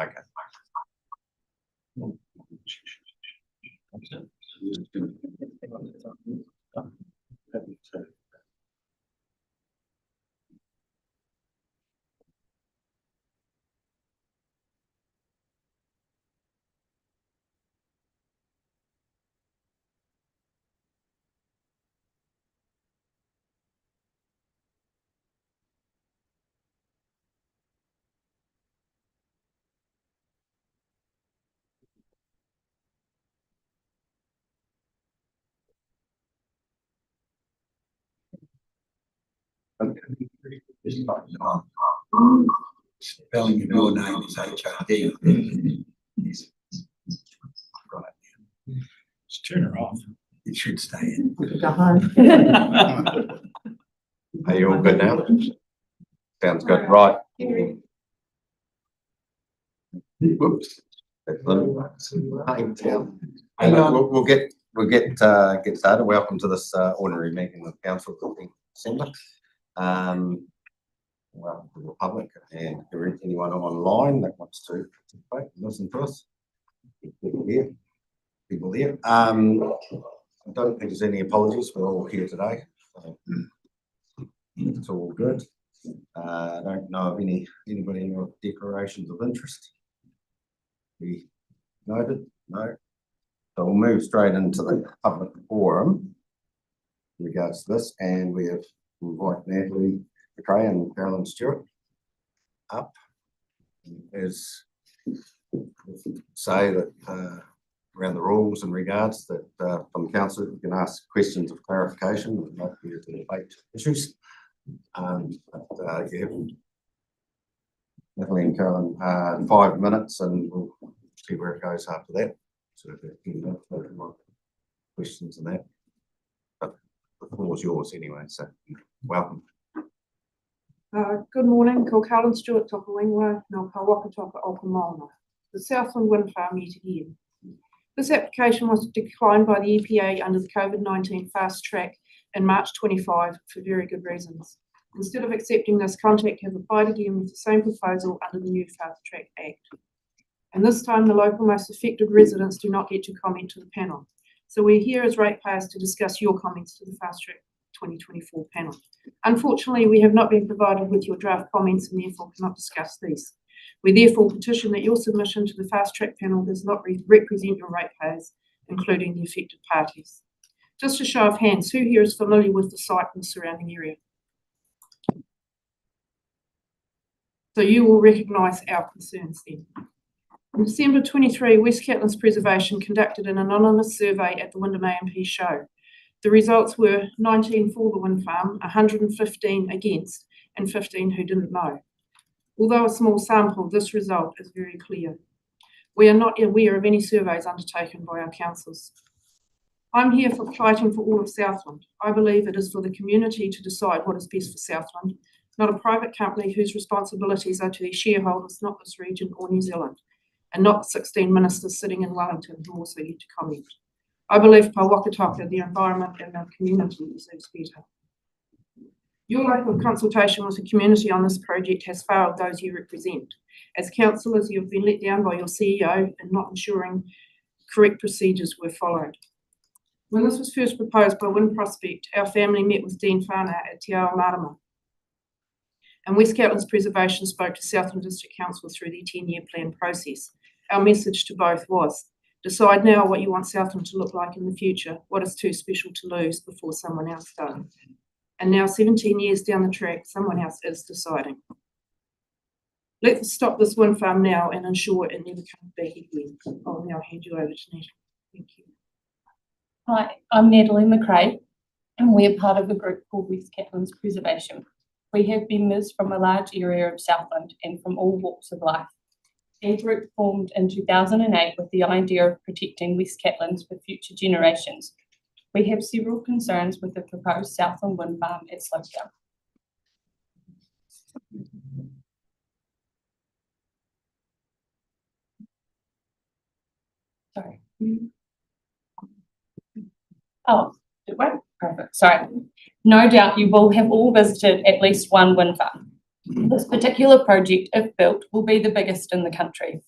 Okay. Spelling of your name is HRD. Right. Just turn her off. It should stay in. Are you all good now? Sounds good. Right. Whoops. We'll get started. Welcome to this ordinary meeting of Council of the December. Welcome to the public and anyone online that wants to participate and listen to us. People here. I don't think there's any apologies. We're all here today. So it's all good. I don't know of anybody with declarations of interest. We noted? No. So we'll move straight into the public forum in regards to this, and we have invite Natalie McRae and Carolyn Stewart up. As say that around the rules in regards that from council you can ask questions of clarification and not here to debate issues. You have Natalie and Carolyn 5 minutes, and we'll see where it goes after that. So if there are any questions on that, but the floor is yours anyway. So welcome. Good morning, ko Carolyn Stewart toka wingwa, no ka waka toka Okamona. The Southland Wind Farm yet again. This application was declined by the EPA under the COVID-19 fast track in March 25 for very good reasons. Instead of accepting this, Contact have applied again with the same proposal under the new Fast Track Act. And this time the local most affected residents do not get to comment to the panel. So we're here as ratepayers to discuss your comments to the Fast Track 2024 panel. Unfortunately, we have not been provided with your draft comments and therefore cannot discuss these. We therefore petition that your submission to the Fast Track panel does not represent your ratepayers, including the affected parties. Just a show of hands, who here is familiar with the site and the surrounding area? So you will recognise our concerns then. In December 23, West Catlins Preservation conducted an anonymous survey at the Wyndham A&P show. The results were 19 for the wind farm, 115 against, and 15 who didn't know. Although a small sample, this result is very clear. We are not aware of any surveys undertaken by our councils. I'm here for fighting for all of Southland. I believe it is for the community to decide what is best for Southland, not a private company whose responsibilities are to their shareholders, not this region or New Zealand, and not 16 ministers sitting in Wellington who also get to comment. I believe pa waka toka, the environment and our community deserves better. Your lack of consultation with the community on this project has failed those you represent. As councillors, you have been let down by your CEO in not ensuring correct procedures were followed. When this was first proposed by Wind Prospect, our family met with Dean Whana at Te Ao Marama. And West Catlins Preservation spoke to Southland District Council through their 10-year plan process. Our message to both was, decide now what you want Southland to look like in the future, what is too special to lose before someone else does. And now 17 years down the track, someone else is deciding. Let's stop this wind farm now and ensure it never comes back again. I'll now hand you over to Natalie. Thank you. Hi, I'm Natalie McRae, and we're part of a group called West Catlins Preservation. We have members from a large area of Southland and from all walks of life. Our group formed in 2008 with the idea of protecting West Catlins for future generations. We have several concerns with the proposed Southland wind farm at Slopedale. Sorry. Oh, did what? Perfect. Sorry. No doubt you will have all visited at least one wind farm. This particular project, if built, will be the biggest in the country.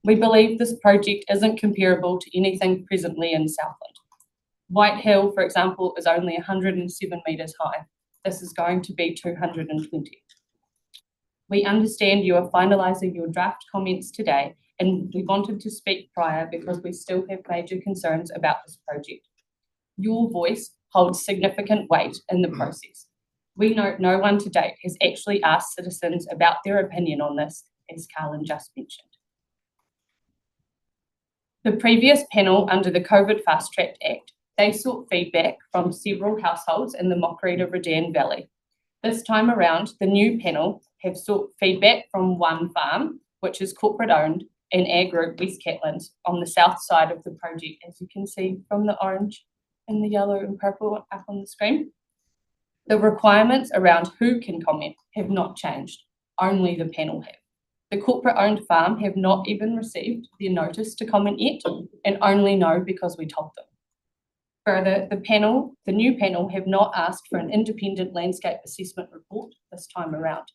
We believe this project isn't comparable to anything presently in Southland. White Hill, for example, is only 107 metres high. This is going to be 220. We understand you are finalising your draft comments today, and we wanted to speak prior because we still have major concerns about this project. Your voice holds significant weight in the process. We know no one to date has actually asked citizens about their opinion on this, as Carlin just mentioned. The previous panel under the COVID Fast Track Act, they sought feedback from several households in the Mokrita Redan Valley. This time around, the new panel have sought feedback from one farm, which is corporate owned, and our group, West Catlins, on the south side of the project, as you can see from the orange and the yellow and purple up on the screen. The requirements around who can comment have not changed, only the panel have. The corporate-owned farm have not even received their notice to comment yet, and only know because we told them. Further, the new panel have not asked for an independent landscape assessment report this time around.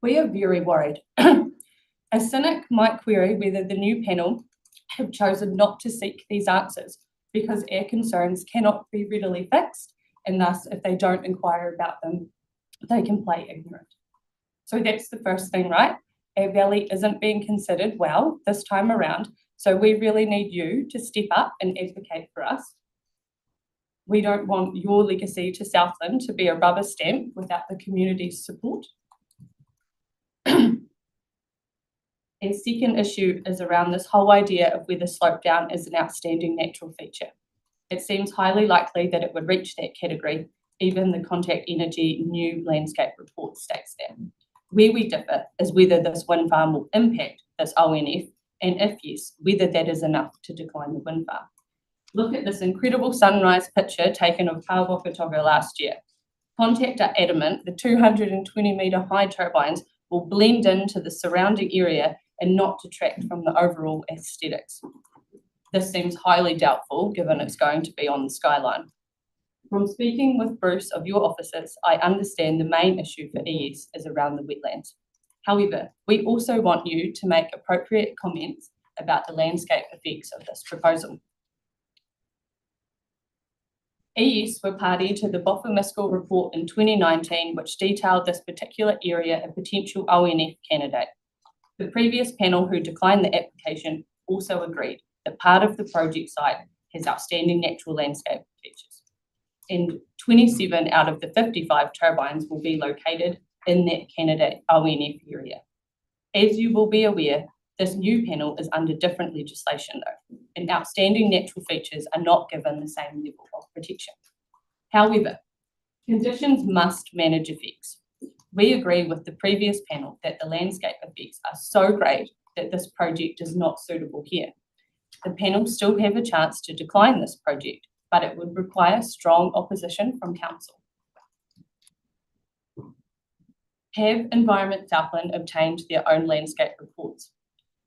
We are very worried. A cynic might query whether the new panel have chosen not to seek these answers because our concerns cannot be readily fixed, and thus if they don't inquire about them, they can play ignorant. So that's the first thing, right? Our valley isn't being considered well this time around, so we really need you to step up and advocate for us. We don't want your legacy to Southland to be a rubber stamp without the community's support. Our second issue is around this whole idea of whether slope down is an outstanding natural feature. It seems highly likely that it would reach that category. Even the Contact Energy new landscape report states that. Where we differ is whether this wind farm will impact this ONF, and if yes, whether that is enough to decline the wind farm. Look at this incredible sunrise picture taken of Pāwhakatanga last year. Contact are adamant the 220 metre high turbines will blend into the surrounding area and not detract from the overall aesthetics. This seems highly doubtful given it's going to be on the skyline. From speaking with Bruce of your offices, I understand the main issue for ES is around the wetlands. However, we also want you to make appropriate comments about the landscape effects of this proposal. ES were party to the Boffa-Miskell report in 2019, which detailed this particular area a potential ONF candidate. The previous panel who declined the application also agreed that part of the project site has outstanding natural landscape features. And 27 out of the 55 turbines will be located in that candidate ONF area. As you will be aware, this new panel is under different legislation though, and outstanding natural features are not given the same level of protection. However, conditions must manage effects. We agree with the previous panel that the landscape effects are so great that this project is not suitable here. The panel still have a chance to decline this project, but it would require strong opposition from council. Have Environment Southland obtained their own landscape reports?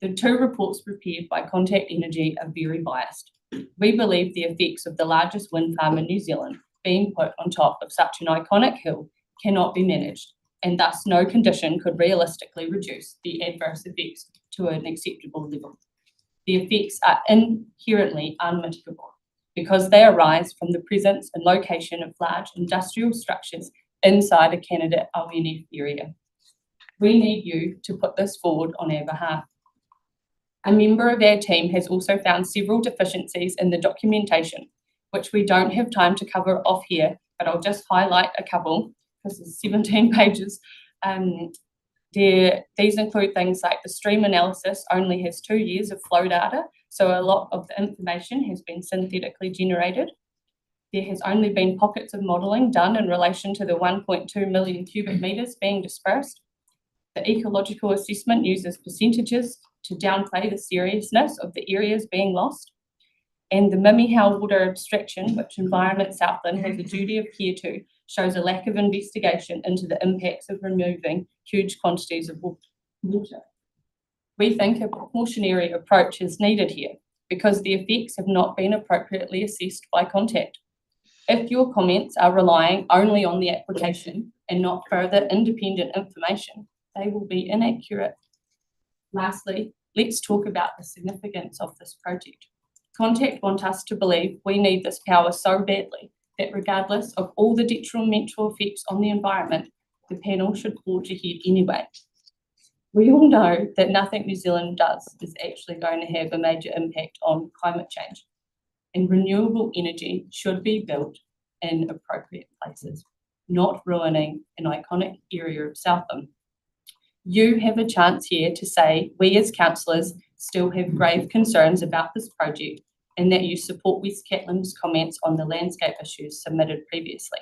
The two reports prepared by Contact Energy are very biased. We believe the effects of the largest wind farm in New Zealand being put on top of such an iconic hill cannot be managed, and thus no condition could realistically reduce the adverse effects to an acceptable level. The effects are inherently unmitigable because they arise from the presence and location of large industrial structures inside a candidate ONF area. We need you to put this forward on our behalf. A member of our team has also found several deficiencies in the documentation, which we don't have time to cover off here, but I'll just highlight a couple because there's 17 pages. These include things like the stream analysis only has 2 years of flow data, so a lot of the information has been synthetically generated. There has only been pockets of modelling done in relation to the 1.2 million cubic metres being dispersed. The ecological assessment uses percentages to downplay the seriousness of the areas being lost. And the Mimihow water abstraction, which Environment Southland has a duty of care to, shows a lack of investigation into the impacts of removing huge quantities of water. We think a precautionary approach is needed here because the effects have not been appropriately assessed by Contact. If your comments are relying only on the application, and not further independent information, they will be inaccurate. Lastly, let's talk about the significance of this project. Contact want us to believe we need this power so badly that regardless of all the detrimental effects on the environment, the panel should forge ahead anyway. We all know that nothing New Zealand does is actually going to have a major impact on climate change, and renewable energy should be built in appropriate places, not ruining an iconic area of Southland. You have a chance here to say we as councillors still have grave concerns about this project and that you support West Caitlin's comments on the landscape issues submitted previously.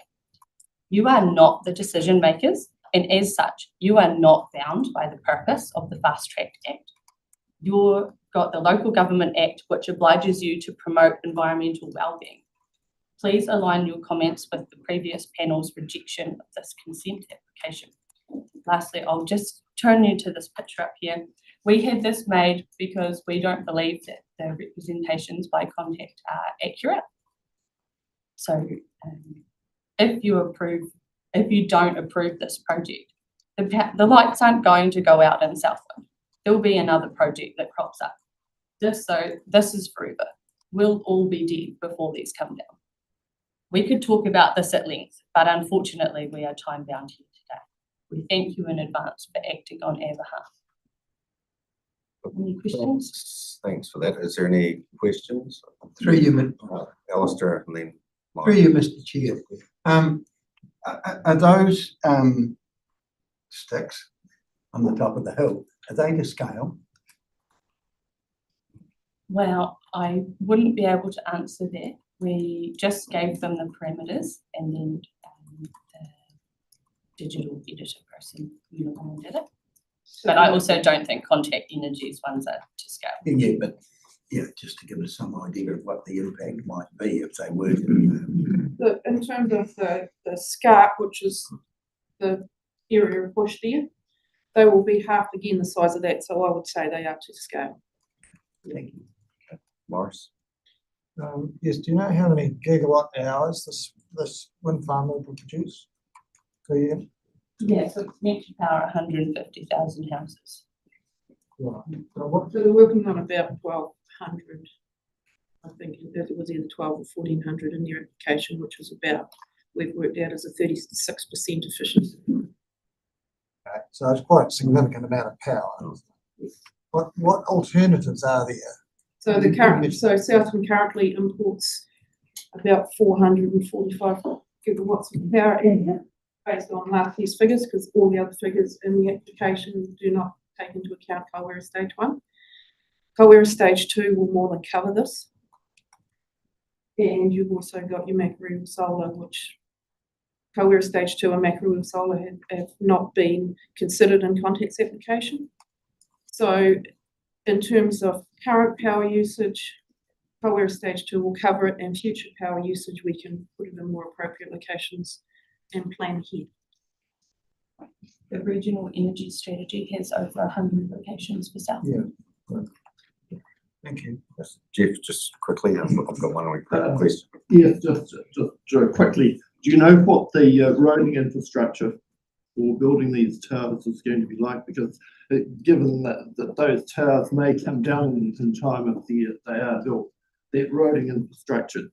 You are not the decision makers, and as such, you are not bound by the purpose of the Fast Track Act. You've got the Local Government Act, which obliges you to promote environmental wellbeing. Please align your comments with the previous panel's rejection of this consent application. Lastly, I'll just turn you to this picture up here. We had this made because we don't believe that the representations by Contact are accurate. So if you don't approve this project, the lights aren't going to go out in Southland. There will be another project that crops up. This is forever. We'll all be dead before these come down. We could talk about this at length, but unfortunately we are time bound here today. We thank you in advance for acting on our behalf. Any questions? Thanks for that. Is there any questions? Through you, Alistair and then Mike. through you, Mr. Chair. Are those sticks on the top of the hill, are they to scale? Well, I wouldn't be able to answer that. We just gave them the parameters and then the digital editor person did it. But I also don't think Contact Energy's ones are to scale. Yeah, but yeah, just to give us some idea of what the impact might be if they were to. In terms of the SCARP, which is the area of bush there, they will be half again the size of that, so I would say they are to scale. Thank you. Morris? Yes, do you know how many gigawatt hours this wind farm will produce per year? Yeah, so it's meant to power 150,000 houses. Right. So So they're working on about 1,200. I think it was either 12 or 1,400 in their application, which was about, we've worked out as a 36% efficiency. so it's quite a significant amount of power. What alternatives are there? So so Southland currently imports about 445 gigawatts of power based on last year's figures, because all the other figures in the application do not take into account Kaiwera Stage 1. Kaiwera Stage 2 will more than cover this. And you've also got your Makariri Solar, which Kaiwera Stage 2 and Makariri Solar have not been considered in Contact's application. So in terms of current power usage, Kaiwera Stage 2 will cover it, and future power usage we can put it in more appropriate locations and plan ahead. The regional energy strategy has over 100 locations for Southland. Yeah. Thank you. Yes. Jeff, just quickly, I've got one question. Yes, just quickly, do you know what the roading infrastructure for building these towers is going to be like? Because given that those towers may come down in time if they are built, that roading infrastructure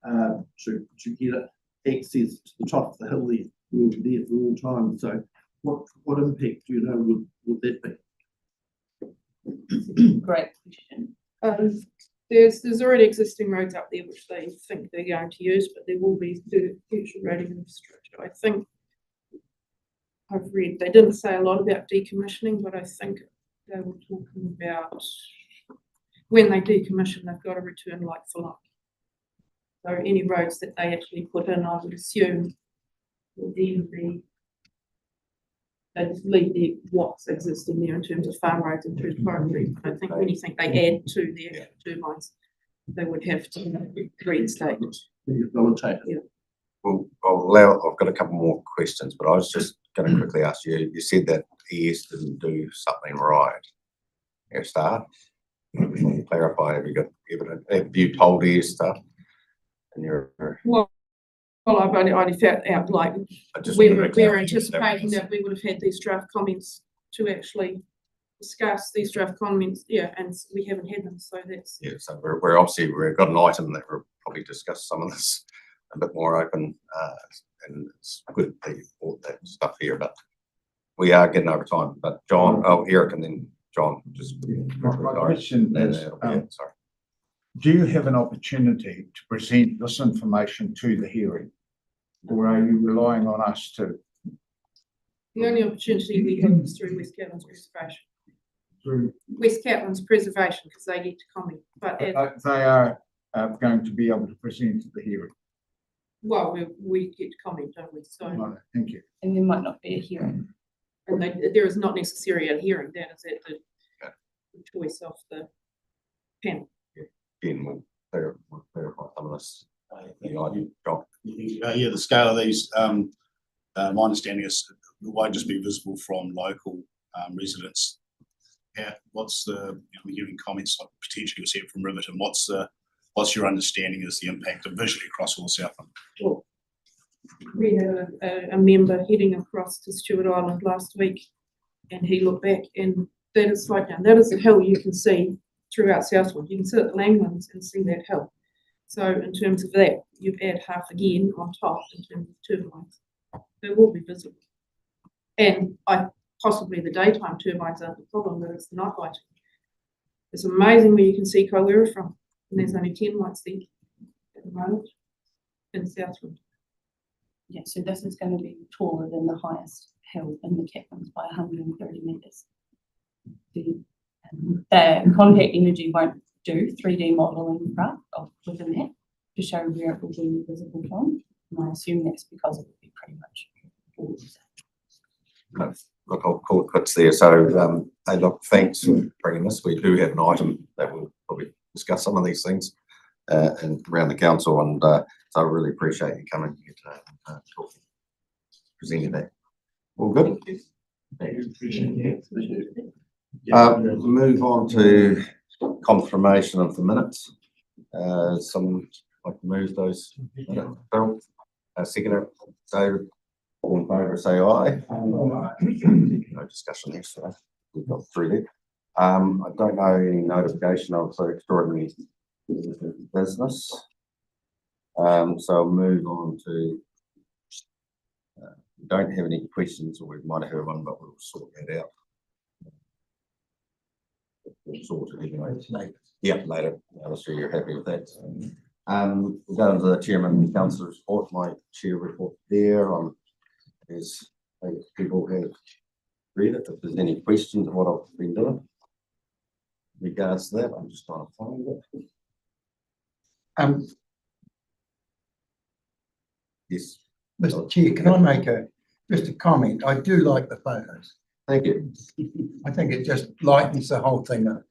to get access to the top of the hill there will be there for all time. So what impact do you know would that be? Great question. There's already existing roads up there which they think they're going to use, but there will be future roading infrastructure. I think I've read, they didn't say a lot about decommissioning, but I think they were talking about when they decommission, they've got to return like for like. So any roads that they actually put in, I would assume, will then be, they just leave what's existing there in terms of farm roads and through forestry. I think anything they add to their turbines, they would have to reinstate. Rehabilitate it. Yeah. Well, I've got a couple more questions, but I was just going to quickly ask you, you said that ES didn't do something right at start. Can you clarify, have you got evidence, have you told ES stuff? And Well, Well, I've only found out like I just we're wanted to clarify anticipating was- that we would have had these draft comments to actually discuss these draft comments, yeah, and we haven't had them, so that's. Yeah, so we're obviously, we've got an item that we'll probably discuss some of this a bit more open, and it's good that you brought that stuff here, but we are getting over time, but John, Eric, and then John, just. My question No, is, that'll be it, sorry. do you have an opportunity to present this information to the hearing? Or are you relying on us to, The only opportunity we have is through West Catlins Preservation. through, West Catlins Preservation, because they get to comment, but they are going to be able to present at the hearing? well, we get to comment, don't we? So, Right, thank you. And there might not be a hearing. and there is not necessarily a hearing, that is at the Okay. choice of the panel. Again, we'll clarify some of this. The item, John. Yeah, the scale of these, my understanding is it won't just be visible from local residents. Yeah, what's the, we're giving comments like potentially you'll see it from Riverton. What's your understanding is the impact of visually across all Southland? Well, we had a member heading across to Stewart Island last week, and he looked back, and that is like, now that is the hill you can see throughout Southland. You can sit at Langlands and see that hill. So in terms of that, you add half again on top in terms of turbines. They will be visible. And possibly the daytime turbines aren't the problem, but it's the night lighting. It's amazing where you can see Kaiwera from, and there's only 10 lights there at the moment in Southland. Yeah, so this is going to be taller than the highest hill in the Catlins by 130 metres. The Contact Energy won't do 3D modelling within that to show where it will be visible from. And I assume that's because it will be pretty much all the same. Look, I'll call it quits there. So, hey, look, thanks for bringing this. We do have an item that we'll probably discuss some of these things and around the council, and so I really appreciate you coming here to talk, presenting that. All good? Move on to confirmation of the minutes. Some like to move those. Bill, second, David, all in favour, say aye. No discussion there, so we've got through there. I don't know any notification of the extraordinary business. So I'll move on to. Don't have any questions, or we might have one, but we'll sort that out. We'll sort it anyway. Yeah, later. I'm sure you're happy with that. We'll go into the chairman and councillor report. My chair report there. As people have read it, if there's any questions of what I've been doing in regards to that, I'm just trying to find it. Yes. Mr. Chair, can I make just a comment? I do like the photos. Thank you. I think it just lightens the whole thing up.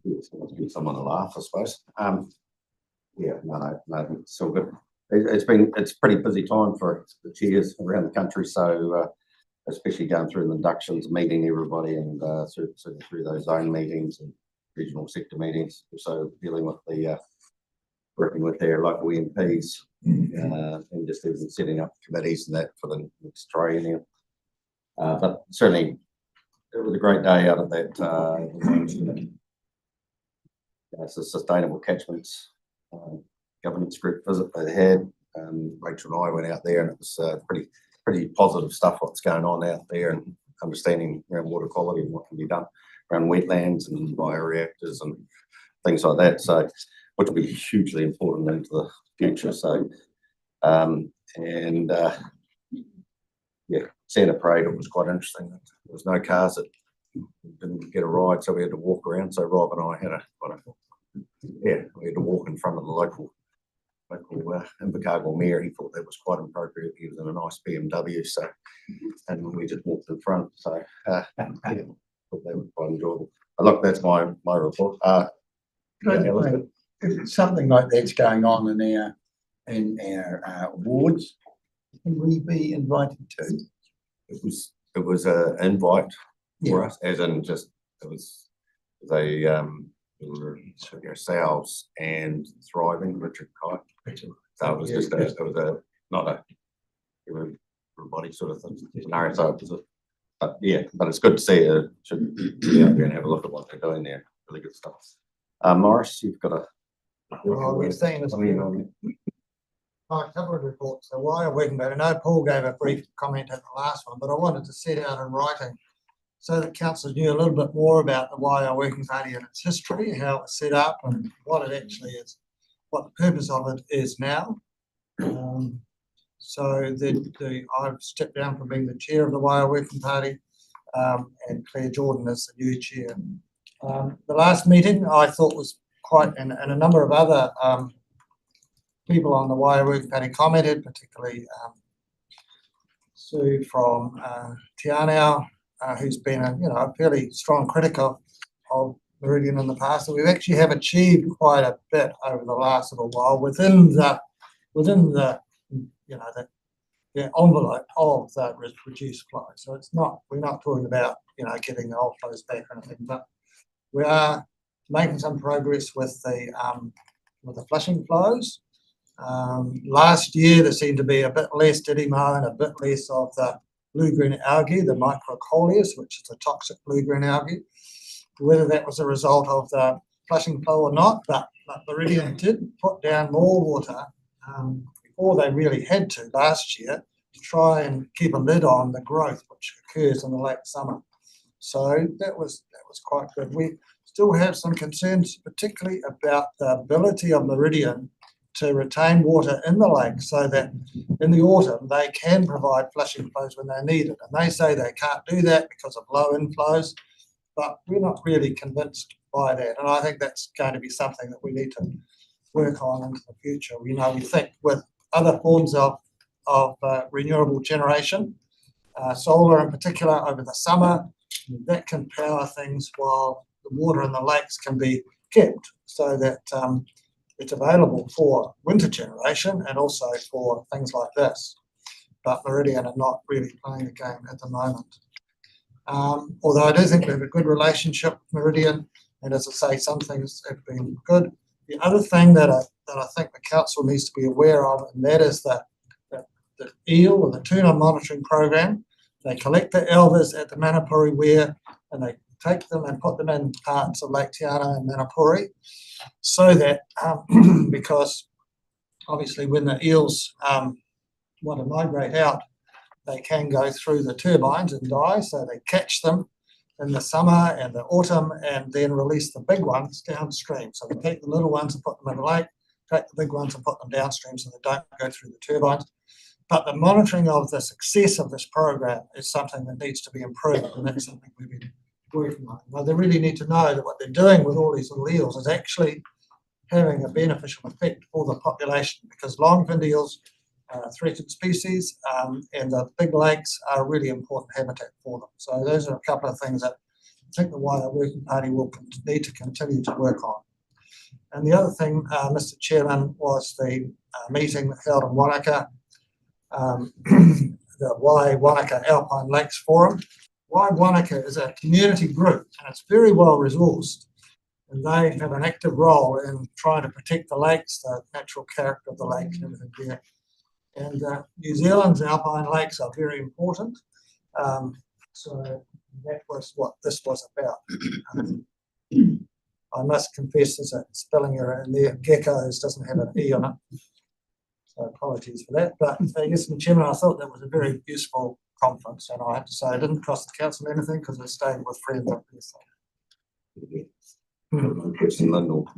Give someone a laugh, I suppose. Yeah, no, it's all good. It's a pretty busy time for the chairs around the country, so especially going through the inductions, meeting everybody, and through those zone meetings and regional sector meetings. Also dealing with working with their local MPs and just even setting up committees and that for the next triennium. But certainly, it was a great day out of that. It's a sustainable catchments governance group visit they had. Rachel and I went out there, and it was pretty positive stuff what's going on out there, and understanding around water quality and what can be done around wetlands and bioreactors and things like that. So, which will be hugely important into the future. So, yeah, Santa Parade, it was quite interesting. There was no cars that didn't get a ride, so we had to walk around. So Rob and I had we had to walk in front of the local Invercargill mayor. He thought that was quite appropriate. He was in a nice BMW, so, and we just walked in front. So, yeah, thought that was quite enjoyable. Look, that's my report. If something like that's going on in our wards, can we be invited to? It was an invite for us, as in just it was ourselves and Thriving, Richard Kite. So it was just a not a everybody sort of scenario. So, but yeah, but it's good to see. Should be out there and have a look at what they're doing there. Really good stuff. Morris, you've got a. Well, we're saying this. A couple of reports. So why are working, but I know Paul gave a brief comment at the last one, but I wanted to set out in writing so that councillors knew a little bit more about the YR Working Party and its history, how it was set up and what it actually is, what the purpose of it is now. So I've stepped down from being the chair of the YR Working Party, and Claire Jordan is the new chair. The last meeting I thought was quite, and a number of other people on the YR Working Party commented, particularly Sue from Te Anau, who's been a fairly strong critic of Meridian in the past. So we've actually have achieved quite a bit over the last little while within the envelope of the reduced flow. So we're not talking about getting the old flows back or anything, but we are making some progress with the flushing flows. Last year there seemed to be a bit less didymo and a bit less of the blue-green algae, the microcoleus, which is a toxic blue-green algae. Whether that was a result of the flushing flow or not, but Meridian did put down more water before they really had to last year to try and keep a lid on the growth which occurs in the late summer. So that was quite good. We still have some concerns, particularly about the ability of Meridian to retain water in the lake so that in the autumn they can provide flushing flows when they need it. And they say they can't do that because of low inflows, but we're not really convinced by that. And I think that's going to be something that we need to work on into the future. We think with other forms of renewable generation, solar in particular over the summer, that can power things while the water in the lakes can be kept so that it's available for winter generation and also for things like this. But Meridian are not really playing the game at the moment. Although I do think we have a good relationship with Meridian, and as I say, some things have been good. The other thing that I think the council needs to be aware of, and that is the eel or the tuna monitoring program. They collect the elvers at the Manapuri Weir and they take them and put them in parts of Lake Te Anau and Manapuri, so that because obviously when the eels want to migrate out, they can go through the turbines and die, so they catch them in the summer and the autumn and then release the big ones downstream. So they take the little ones and put them in the lake, take the big ones and put them downstream so they don't go through the turbines. But the monitoring of the success of this program is something that needs to be improved, and that's something we've been working on. Now, they really need to know that what they're doing with all these little eels is actually having a beneficial effect for the population, because long-finned eels are a threatened species, and the big lakes are a really important habitat for them. So those are a couple of things that I think the YR Working Party will need to continue to work on. And the other thing, Mr. Chairman, was the meeting held in Wanaka, the Wai Wanaka Alpine Lakes Forum. Wai Wanaka is a community group and it's very well resourced, and they have an active role in trying to protect the lakes, the natural character of the lake and everything there. And New Zealand's alpine lakes are very important. So that was what this was about. I must confess there's a spelling error in there. Geckos doesn't have an E on it. So apologies for that. But yes, Mr. Chairman, I thought that was a very useful conference, and I have to say it didn't cost the council anything because I stayed with friends up there. So. Kirsten Lindell.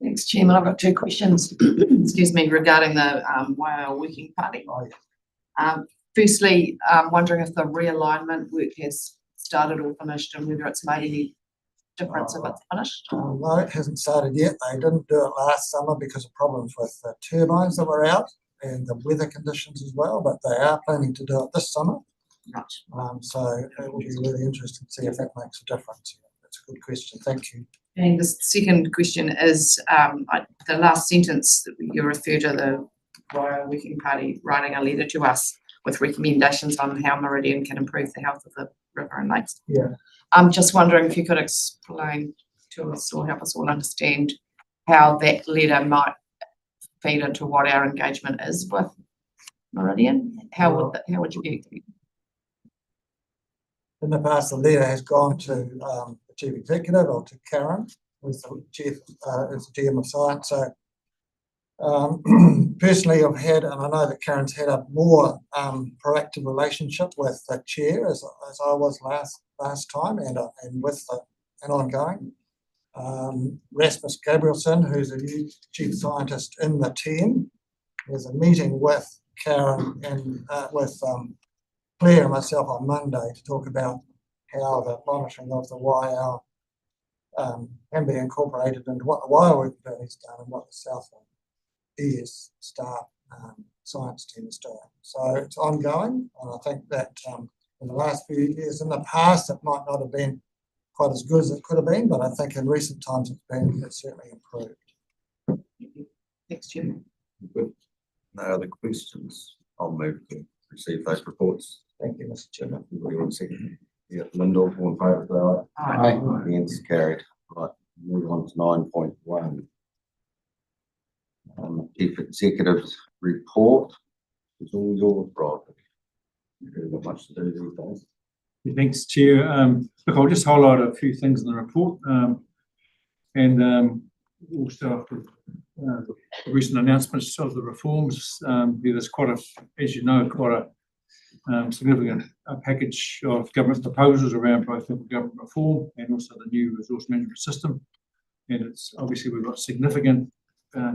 Thanks, Chairman. I've got two questions, excuse me, regarding the YR Working Party. Oh, yeah. Firstly, wondering if the realignment work has started or finished and whether it's made any difference if it's finished. No, it hasn't started yet. They didn't do it last summer because of problems with the turbines that were out and the weather conditions as well, but they are planning to do it this summer. Right. So it will be really interesting to see if that makes a difference. That's a good question. Thank you. And the second question is the last sentence that you refer to the YR Working Party writing a letter to us with recommendations on how Meridian can improve the health of the river and lakes. Yeah. I'm just wondering if you could explain to us or help us all understand how that letter might feed into what our engagement is with Meridian? How would you get? In the past, the letter has gone to the chief executive or to Karen, who's the chief, is the GM of science. So personally, I've had, and I know that Karen's had a more proactive relationship with the chair as I was last time, and with an ongoing. Rasmus Gabrielson, who's a new chief scientist in the team, there's a meeting with Karen and with Claire and myself on Monday to talk about how the monitoring of the YL can be incorporated into what the YL work has done and what the Southland ES staff science team is doing. So it's ongoing, and I think that in the last few years, in the past, it might not have been quite as good as it could have been, but I think in recent times it's certainly improved. Thanks, Jim. Good. No other questions? I'll move to receive those reports. Thank you, Mr. Chairman. Anybody want to second? Yeah, Lyndall, all in favour, say aye. Aye. Against, carried. Right, move on to 9.1. Chief Executive's report. It's all yours, Rob. You've really got much to do these days. Thanks, Chair. Look, I'll just highlight a few things in the report. We'll start with the recent announcements of the reforms. There's quite a, as you know, quite a significant package of government proposals around both government reform and also the new resource management system. And it's obviously we've got significant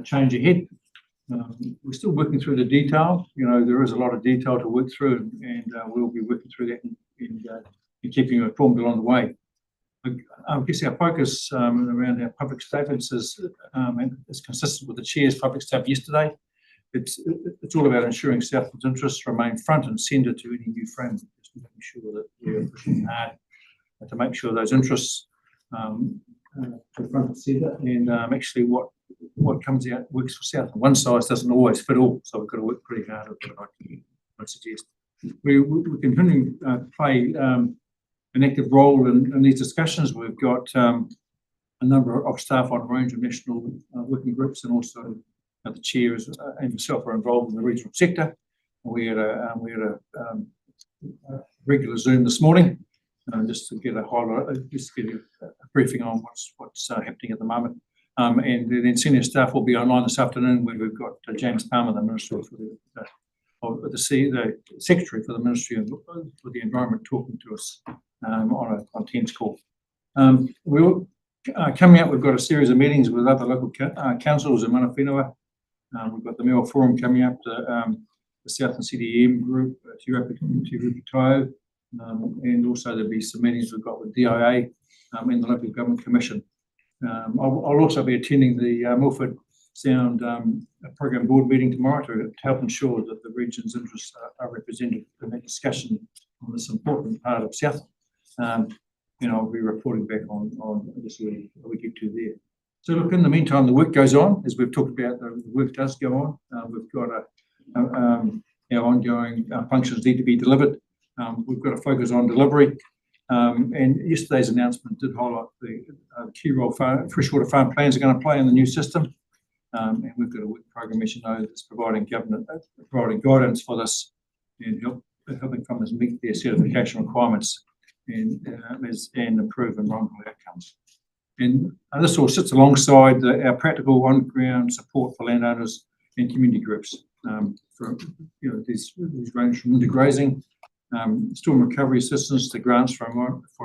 change ahead. We're still working through the detail. You know, there is a lot of detail to work through, and we'll be working through that and keeping you informed along the way. I guess our focus around our public statements is consistent with the Chair's public statement yesterday. It's all about ensuring Southland's interests remain front and centre to any new framework, just making sure that we're pushing hard to make sure those interests are front and centre, and actually what comes out works for Southland. One size doesn't always fit all, so we've got to work pretty hard at what I suggest. We continue to play an active role in these discussions. We've got a number of staff on a range of national working groups, and also the Chair and myself are involved in the regional sector. We had a regular Zoom this morning, just to get a highlight, just to get a briefing on what's happening at the moment. And then senior staff will be online this afternoon, where we've got James Palmer, the Minister for the Secretary for the Ministry for the Environment, talking to us on Teams call. Coming up, we've got a series of meetings with other local councils in Mana Whenua. We've got the Mayoral Forum coming up, the Southland CDM group, Te Rupitaio, and also there'll be some meetings we've got with DIA and the Local Government Commission. I'll also be attending the Milford Sound Program Board meeting tomorrow to help ensure that the region's interests are represented in that discussion on this important part of Southland. I'll be reporting back on this when we get to there. So look, in the meantime, the work goes on. As we've talked about, the work does go on. We've got our ongoing functions need to be delivered. We've got to focus on delivery. And yesterday's announcement did highlight the key role freshwater farm plans are going to play in the new system. And we've got a work program, as you know, that's providing guidance for this and helping farmers meet their certification requirements and improve environmental outcomes. And this all sits alongside our practical on-ground support for landowners and community groups. These range from intergrazing, storm recovery assistance to grants for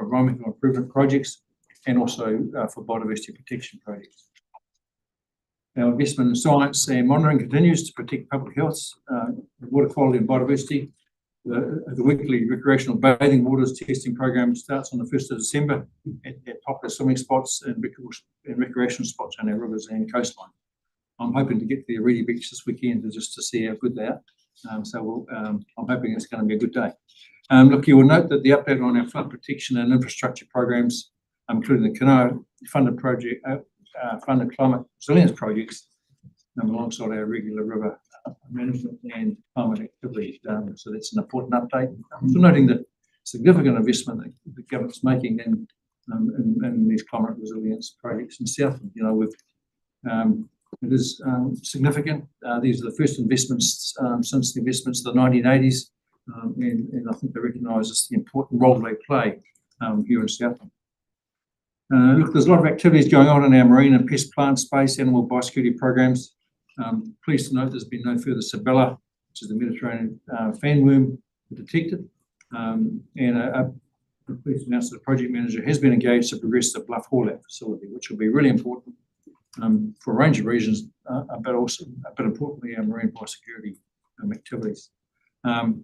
environmental improvement projects, and also for biodiversity protection projects. Our investment in science and monitoring continues to protect public health, water quality and biodiversity. The weekly recreational bathing waters testing program starts on the 1st of December at popular swimming spots and recreational spots on our rivers and coastline. I'm hoping to get to the Aridi Beach this weekend just to see how good they are. I'm hoping it's going to be a good day. Look, you will note that the update on our flood protection and infrastructure programs, including the Kanoa funded climate resilience projects, alongside our regular river management and climate activity. So that's an important update. So noting that significant investment that the government's making in these climate resilience projects in Southland. We've It is significant. These are the first investments since the investments of the 1980s, and I think they recognise the important role they play here in Southland. Look, there's a lot of activities going on in our marine and pest plant space, animal biosecurity programs. Pleased to note there's been no further Sabella, which is the Mediterranean fanworm, detected. And I'm pleased to announce that the project manager has been engaged to progress the Bluff Haul-out facility, which will be really important for a range of reasons, but importantly, our marine biosecurity activities. Our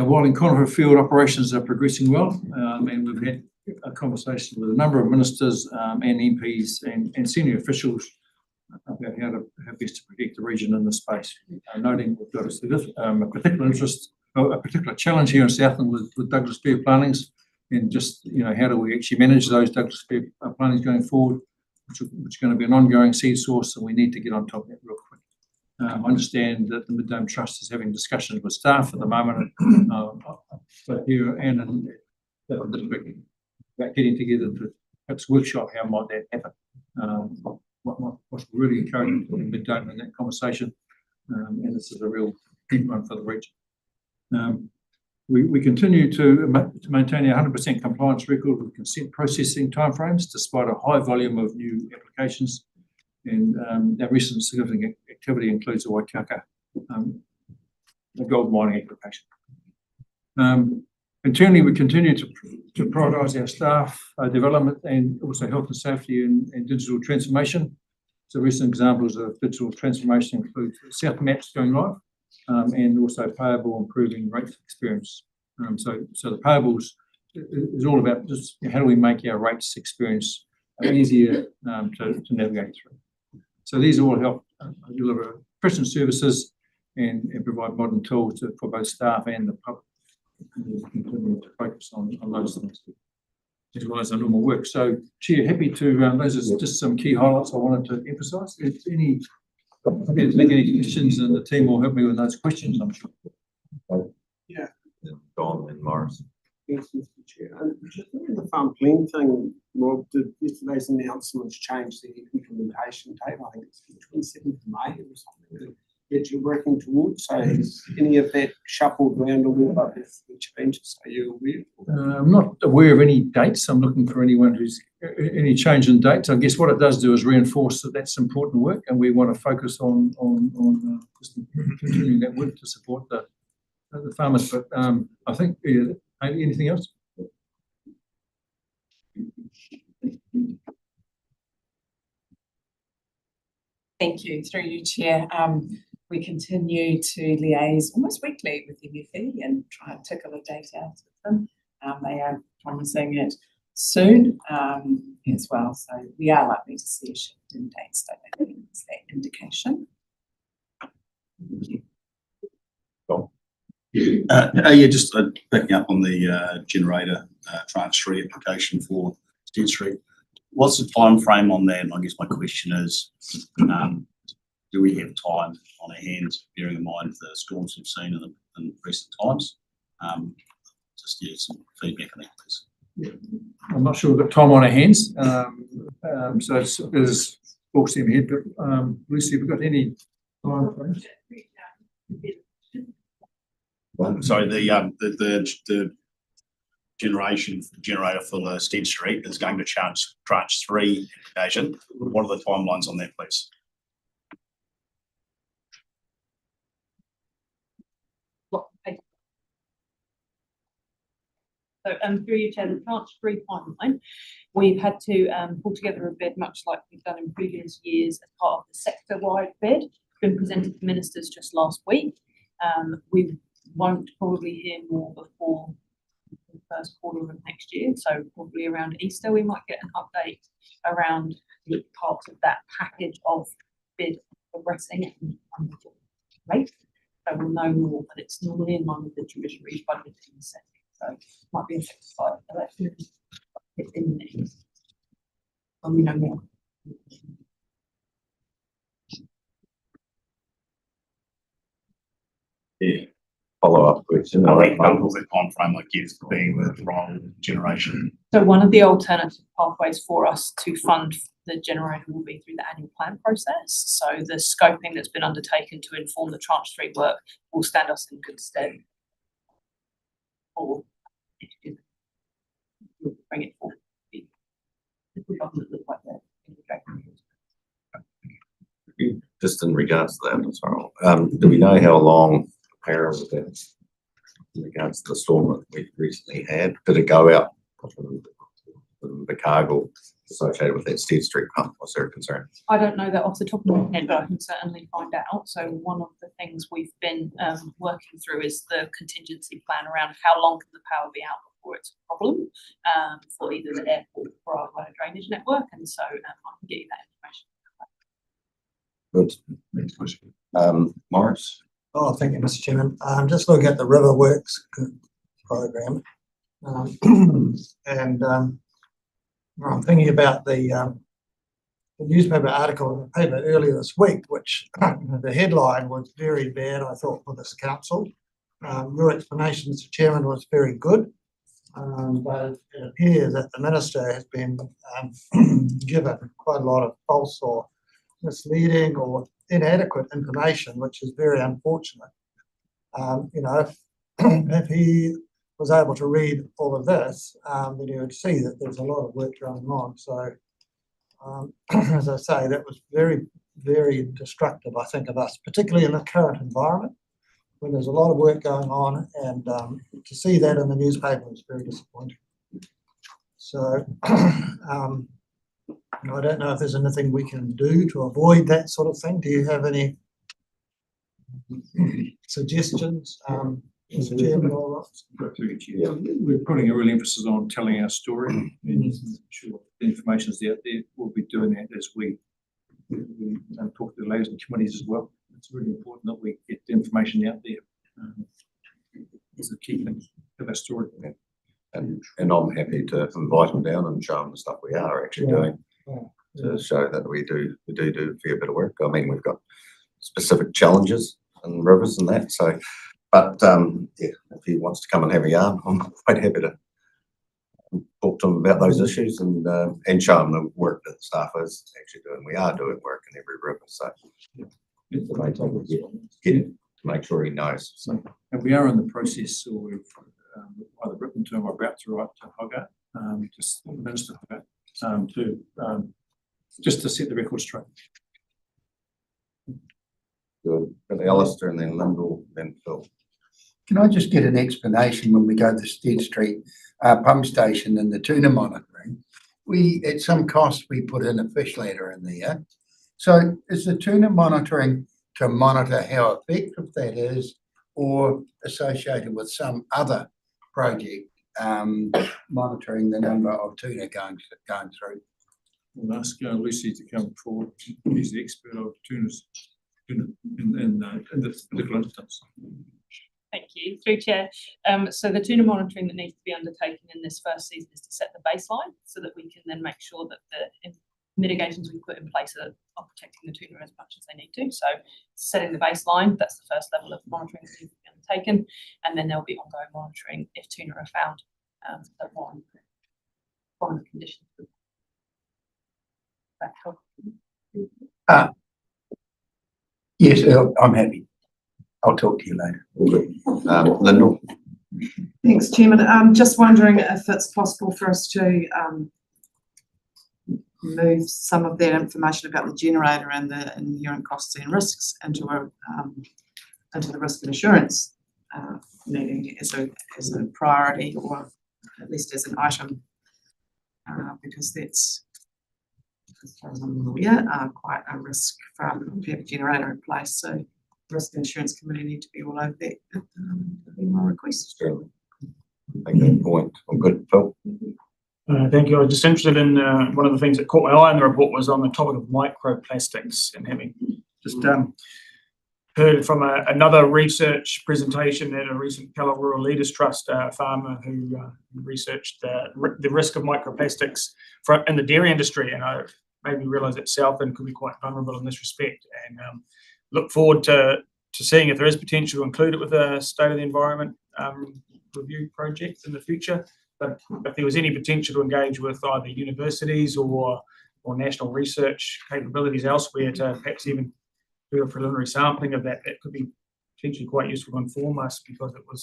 Wilding Conifer field operations are progressing well, and we've had a conversation with a number of ministers and MPs and senior officials about how best to protect the region in this space. Noting we've got a particular interest, a particular challenge here in Southland with Douglas fir plantings, and just how do we actually manage those Douglas fir plantings going forward, which is going to be an ongoing seed source, and we need to get on top of that real quick. I understand that the Mid-Dome Trust is having discussions with staff at the moment, but here and about getting together to perhaps workshop how might that happen. What's really encouraging for Mid-Dome in that conversation, and this is a real big one for the region. We continue to maintain our 100% compliance record with consent processing timeframes, despite a high volume of new applications. And our recent significant activity includes the Waikaka gold mining application. Internally, we continue to prioritise our staff development and also health and safety and digital transformation. So recent examples of digital transformation include South Maps going live, and also payable improving rates experience. So the payables is all about just how do we make our rates experience easier to navigate through. So these all help deliver efficient services and provide modern tools for both staff and the public. And we'll continue to focus on those things as well as our normal work. So, Chair, happy to, those are just some key highlights I wanted to emphasise. If any questions, and the team will help me with those questions, I'm sure. Yeah. Don and Morris. Thanks, Mr. Chair. Just on the farm clean thing, Rob, did yesterday's announcements change the implementation date? I think it's the 27th of May or something that you're working towards. So is any of that shuffled around a little bit with the changes? Are you aware? I'm not aware of any dates. I'm looking for anyone who's any change in dates. I guess what it does do is reinforce that that's important work, and we want to focus on just continuing that work to support the farmers. But I think anything else? Thank you. Through you, Chair. We continue to liaise almost weekly with MFE and try and tickle a date out with them. They are promising it soon as well. So we are likely to see a shift in dates, don't I think is that indication. Thank you. Yeah, just picking up on the generator tranche 3 application for Stead Street. What's the time frame on that? And I guess my question is, do we have time on our hands, bearing in mind the storms we've seen in recent times? Just get some feedback on that, please. Yeah. I'm not sure we've got time on our hands, so it's full steam ahead. But Lucy, have we got any time frames? Sorry, the generator for the Stead Street is going to tranche 3 application. What are the timelines on that, please? So through you, Chair, the tranche 3 timeline, we've had to pull together a bid, much like we've done in previous years, as part of the sector-wide bid. It's been presented to ministers just last week. We won't probably hear more before the first quarter of next year. So probably around Easter, we might get an update around the parts of that package of bid progressing and rate. So we'll know more, but it's normally in line with the Treasury budget in the setting. So it might be a 6-5 election 15 minutes when we know more. Yeah. follow-up question. Are we comfortable with the timeframe, I guess, being with role generation? So one of the alternative pathways for us to fund the generator will be through the annual plan process. So the scoping that's been undertaken to inform the tranche 3 work will stand us in good stead. Or we'll bring it forward. The government look like that in the dragon. Just in regards to that as well, do we know how long Para was that in regards to the storm that we recently had? Did it go out? The cargo associated with that Stead Street pump, was there a concern? I don't know that off the top of my head, but I can certainly find out. So one of the things we've been working through is the contingency plan around how long can the power be out before it's a problem for either the airport or our water drainage network. And so I can get you that information. Good. Next question. Morris? Oh, thank you, Mr. Chairman. Just looking at the River Works program. I'm thinking about the newspaper article in the paper earlier this week, which the headline was very bad, I thought, for this council. Your explanation, Mr. Chairman, was very good, but it appears that the minister has been given quite a lot of false or misleading or inadequate information, which is very unfortunate. If he was able to read all of this, then you would see that there's a lot of work going on. So, as I say, that was very, very destructive, I think, of us, particularly in the current environment, when there's a lot of work going on, and to see that in the newspaper was very disappointing. So, I don't know if there's anything we can do to avoid that sort of thing. Do you have any suggestions? Mr. Chairman, or Yeah, we're putting a real emphasis on telling our story and making sure the information's out there. We'll be doing that as we talk to the ladies and committees as well. It's really important that we get the information out there. It's a key thing of our story. And I'm happy to invite them down and show them the stuff we are actually doing to show that we do a fair bit of work. I mean, we've got specific challenges and rivers and that. So, but yeah, if he wants to come and have a yarn, I'm quite happy to talk to him about those issues and show him the work that the staff is actually doing. We are doing work in every river, so it's the main thing we get to make sure he knows. So, and we are in the process, or we've either written to him or about to write to Hogarth, just Minister Hogarth, just to set the record straight. Good. Billy Alistair and then Lyndall, then Phil. Can I just get an explanation when we go to the Stead Street pump station and the tuna monitoring? At some cost, we put in a fish ladder in there. So is the tuna monitoring to monitor how effective that is, or associated with some other project monitoring the number of tuna going through? We'll ask Lucy to come forward. She's the expert of tunas in this particular instance. Thank you, through Chair. So the tuna monitoring that needs to be undertaken in this first season is to set the baseline so that we can then make sure that the mitigations we put in place are protecting the tuna as much as they need to. So setting the baseline, that's the first level of monitoring that needs to be undertaken, and then there'll be ongoing monitoring if tuna are found that warrant the conditions. Yes, I'm happy. I'll talk to you later. Lyndall. Thanks, Chairman. I'm just wondering if it's possible for us to move some of that information about the generator and the inherent costs and risks into the risk and assurance meeting as a priority, or at least as an item, because that's, as far as I'm aware, quite a risk for having a generator in place. So risk and insurance committee need to be all over that. That'd be my request. Sure. Make that point. Well, good, Phil. Thank you. I was just interested in one of the things that caught my eye in the report was on the topic of microplastics, and having just heard from another research presentation at a recent Pella Rural Leaders Trust farmer who researched the risk of microplastics in the dairy industry, and I made me realise that Southland could be quite vulnerable in this respect, and look forward to to seeing if there is potential to include it with a state of the environment review project in the future. But if there was any potential to engage with either universities or national research capabilities elsewhere to perhaps even do a preliminary sampling of that, that could be potentially quite useful to inform us, because it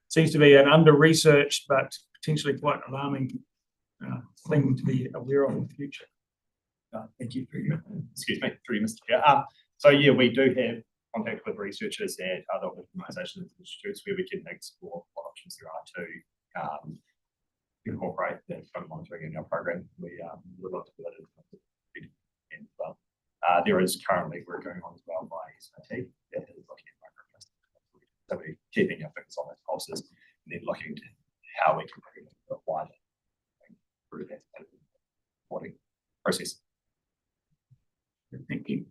seems to be an under-researched but potentially quite alarming thing to be aware of in the future. Thank you. Excuse me, through you, Mr. Chair. So yeah, we do have contact with researchers at other organisations and institutes where we can explore what options there are to incorporate the phone monitoring in our program. We would like to do that and well. There is currently work going on as well by SIT that is looking at microplastics. So we're keeping our focus on those pulses and then looking to how we can bring it a wider through that reporting process. Thank you.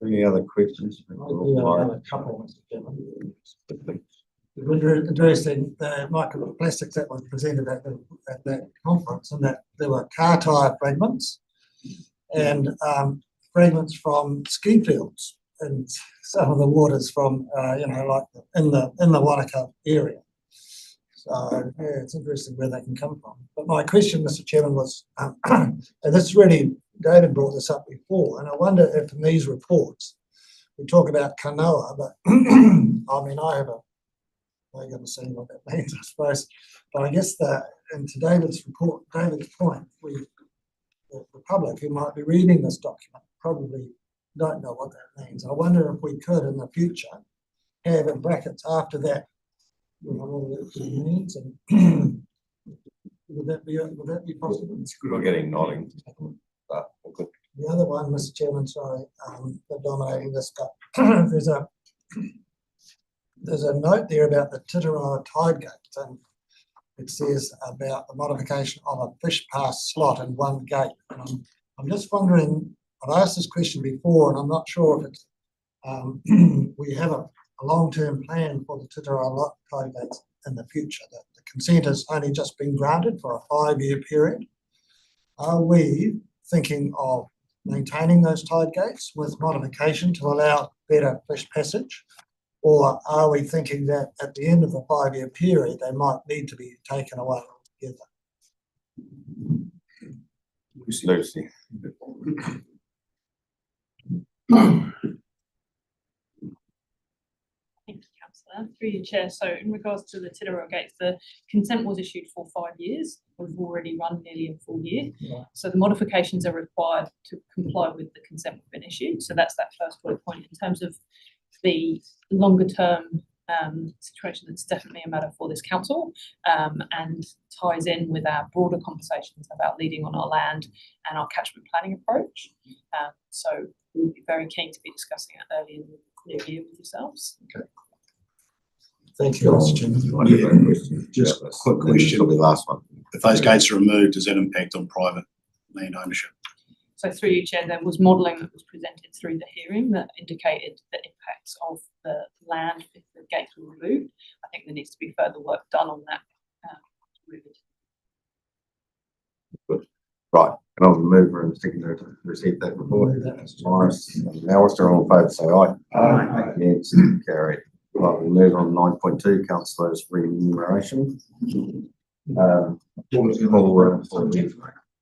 Any other questions? I do have a couple, Mr. Chairman. Addressing the microplastics that was presented at that conference, and that there were car tyre fragments and fragments from ski fields and some of the waters from like in the Wanaka area. So yeah, it's interesting where they can come from. But my question, Mr. Chairman, was, and this really, David brought this up before, and I wonder if in these reports we talk about Kanoa, but I mean, I'm going to see what that means, I suppose. But I guess and to David's report, David's point, the public who might be reading this document probably don't know what that means. I wonder if we could in the future have in brackets after that, what it means, and would that be possible? It's good. We're getting nodding. But good. The other one, Mr. Chairman, sorry, for dominating this, but there's a note there about the Titiroa tide gate, and it says about the modification of a fish pass slot in one gate. And I'm just wondering, I've asked this question before, and I'm not sure if it's we have a long-term plan for the Titiroa tide gates in the future. That the consent has only just been granted for a 5-year period. Are we thinking of maintaining those tide gates with modification to allow better fish passage? Or are we thinking that at the end of the 5-year period, they might need to be taken away altogether? Lucy. Thank you, Councillor. Through your chair. So in regards to the Titiroa gates, the consent was issued for 5 years. We've already run nearly a full year. Yeah. So the modifications are required to comply with the consent we've been issued. So that's that first bullet point. In terms of the longer term situation, that's definitely a matter for this council and ties in with our broader conversations about leading on our land and our catchment planning approach. So we'll be very keen to be discussing it early in the new year with yourselves. Okay. Thank you, Mr. Chairman. Yeah, just a quick question. Probably the last one. If those gates are removed, does that impact on private land ownership? So through you, Chair, there was modelling that was presented through the hearing that indicated the impacts of the land if the gates were removed. I think there needs to be further work done on that. Good. Right. And I'll move and seconder to receive that report. Morris and Alistair, all in favour, say aye. Aye. Against, carried. Right, we'll move on 9.2, councillors' remuneration. For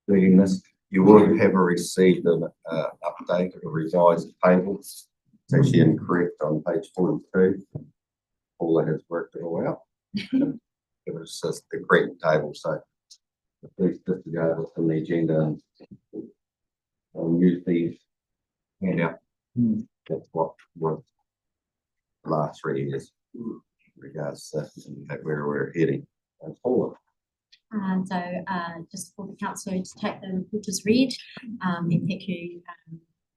reading this, you will have received an update of a revised table. It's actually incorrect on page 42. Paula has worked it all out. It was just the correct table, so please disregard what's on the agenda and use these handout. That's what was the last 3 years in regards to where we're heading. And Paula. Just for the councillor to take the report as read, and thank you,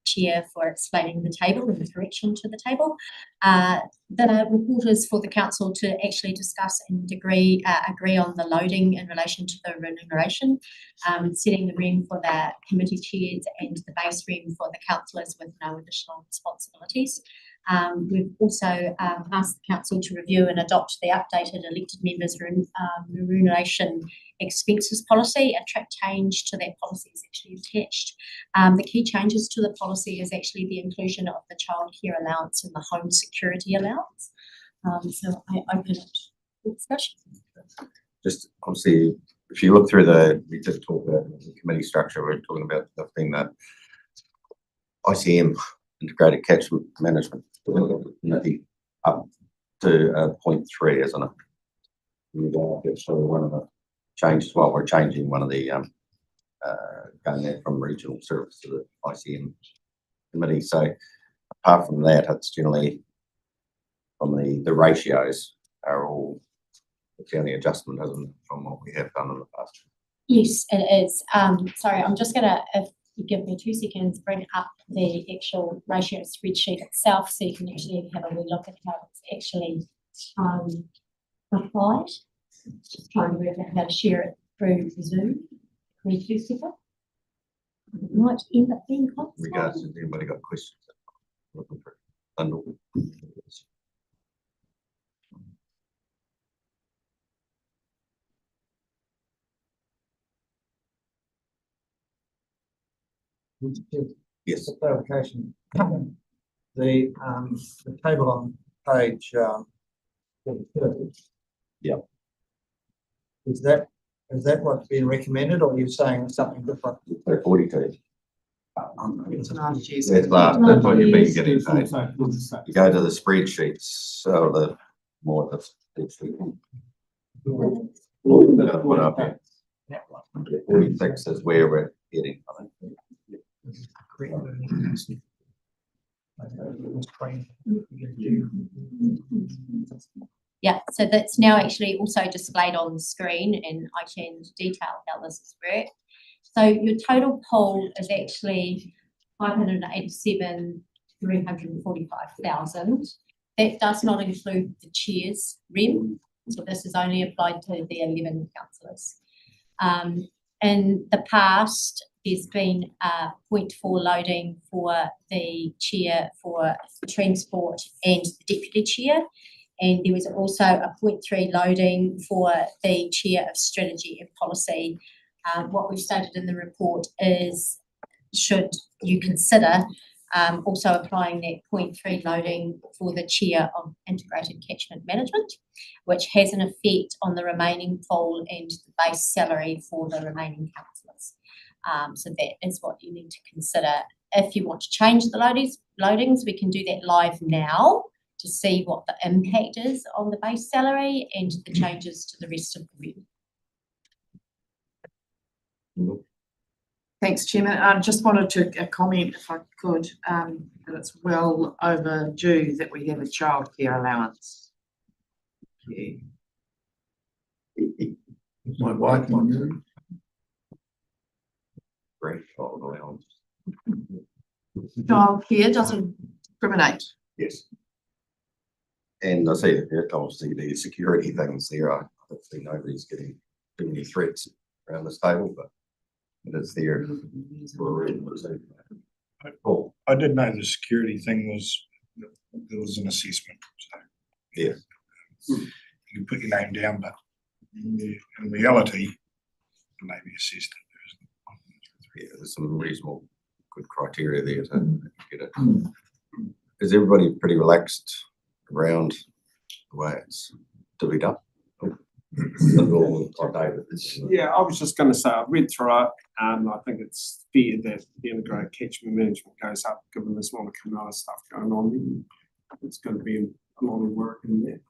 Chair, for explaining the table and the correction to the table. The report is for the council to actually discuss and agree on the loading in relation to the remuneration, setting the rem for the committee chairs and the base rem for the councillors with no additional responsibilities. We've also asked the council to review and adopt the updated elected members' remuneration expenses policy. A track change to that policy is actually attached. The key changes to the policy is actually the inclusion of the childcare allowance and the home security allowance. So I open it for discussion. Just obviously, if you look through we did talk about the committee structure, we're talking about the thing that ICM, Integrated Catchment Management Committee, up to 0.3, isn't it? So one of the changes, well, we're changing one of the going there from regional service to the ICM committee. So apart from that, it's generally from the ratios are all the only adjustment, isn't it, from what we have done in the past. Yes, it is. Sorry, I'm just gonna, if you give me 2 seconds, bring up the actual ratio spreadsheet itself so you can actually have a wee look at how it's actually applied. Just trying to work out how to share it through Zoom. Give me 2 seconds. It might end up being constant. Regards, has anybody got questions? Looking for bundle. Yes. For clarification, the table on page 42. Yep. Is that what's being recommended, or are you saying something different? 42. It's last year's. That's that's what you've been getting paid. You go to the spreadsheets, so the more the spreadsheet. What up here? 46 is where we're heading, I think. Yeah, so that's now actually also displayed on the screen, and I can detail how this has worked. So your total pool is actually 587,345,000. That does not include the chair's rem, so this is only applied to the 11 councillors. In the past, there's been 0.4 loading for the chair for transport and the deputy chair, and there was also a 0.3 loading for the chair of strategy and policy. What we've stated in the report is, should you consider also applying that 0.3 loading for the chair of integrated catchment management, which has an effect on the remaining pool and the base salary for the remaining councillors. So that is what you need to consider. If you want to change the loadings, we can do that live now to see what the impact is on the base salary and the changes to the rest of the review. Thanks, Chairman. I just wanted to comment, if I could, that it's well overdue that we have a childcare allowance. My wife on you. Great child allowance. Childcare doesn't discriminate. Yes. And I see that obviously the security things there, I hopefully nobody's getting too many threats around this table, but it is there for a reason. Paul. I did know the security thing was, there was an assessment, so. Yeah. You can put your name down, but in reality, it may be assessed. Yeah, there's some reasonable good criteria there to get it. Is everybody pretty relaxed around the way it's divvied up? Yeah, I was just going to say, I've read through it, and I think it's fair that the integrated catchment management goes up, given there's a lot of Camilla stuff going on. It's going to be a lot of work in there.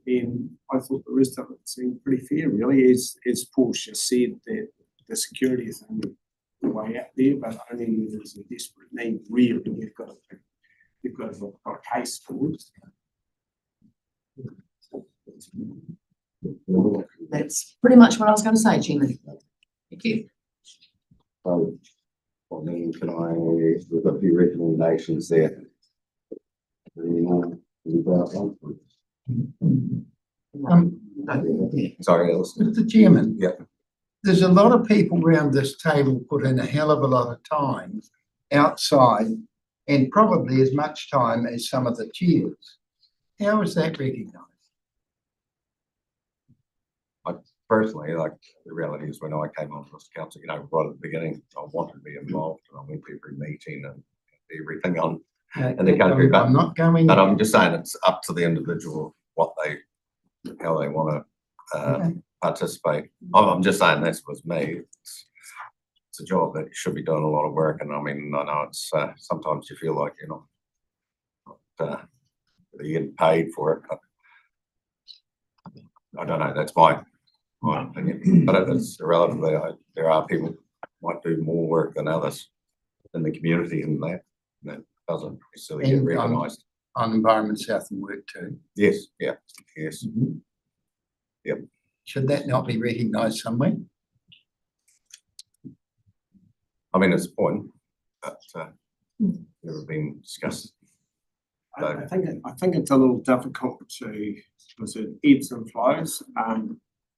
And I thought the rest of it seemed pretty fair, really, as Paul just said, that the security thing the way out there, but only when there's a desperate need, really, you've got a case for it. That's pretty much what I was going to say, Chairman. Thank you. So, I mean, we've got a few recommendations there. Any more? Sorry, Alison. Mr. Chairman. Yeah. There's a lot of people around this table put in a hell of a lot of time outside and probably as much time as some of the chairs. How is that recognised? Personally, like, the reality is when I came on this council, you know, right at the beginning, I wanted to be involved and I went to every meeting and everything on in the country. I'm not going. But I'm just saying it's up to the individual how they want to participate. I'm just saying this was me. It's a job that you should be doing a lot of work, and I mean, I know it's sometimes you feel like you're not you're getting paid for it. But I don't know. That's my opinion, but it is irrelevant. There are people who might do more work than others in the community, and that doesn't necessarily get recognised. On Environment South and work too. Yes, yeah, yes. Yep. Should that not be recognised somewhere? I mean, it's a point, but never been discussed. I think it's a little difficult to, was it ebbs and flows.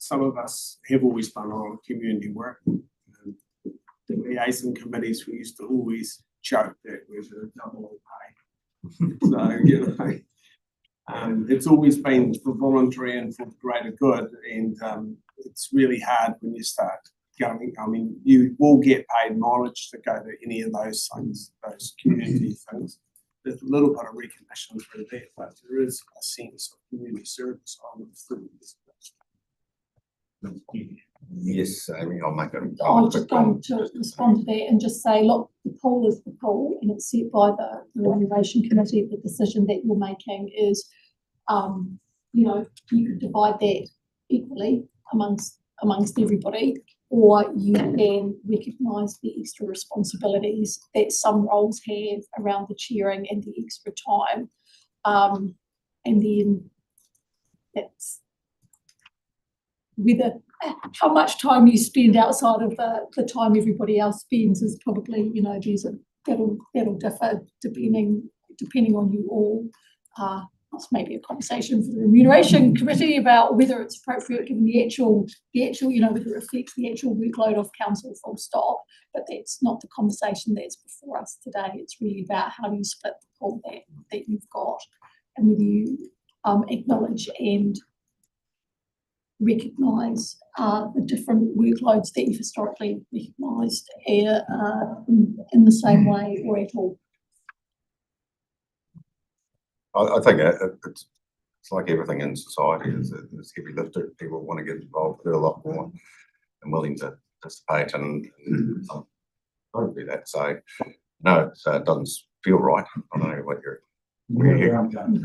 Some of us have always done a lot of community work. The liaison committees, we used to always joke that we were double pay. So, you know, it's always been for voluntary and for the greater good. And it's really hard when you start going. I mean, you will get paid mileage to go to any of those things, those community things. There's a little bit of recognition through there, but there is a sense of community service on through this. Yes, I mean, I'll make it. I was just going to respond to that and just say, look, the pool is the pool and it's set by the remuneration committee. The decision that you're making is, you know, you could divide that equally amongst everybody, or you can recognise the extra responsibilities that some roles have around the chairing and the extra time. And then that's whether how much time you spend outside of the time everybody else spends is probably, you know, that'll differ depending on you all. It's maybe a conversation for the remuneration committee about whether it's appropriate given the actual, you know, whether it affects the actual workload of council full stop. But that's not the conversation that's before us today. It's really about how do you split the pool that you've got, and whether you acknowledge and recognise the different workloads that you've historically recognised in the same way or at all. I think it's like everything in society. It's heavy lifted. People want to get involved, do a lot more, and willing to participate. And don't do that. So no, it doesn't feel right. I don't know what you're.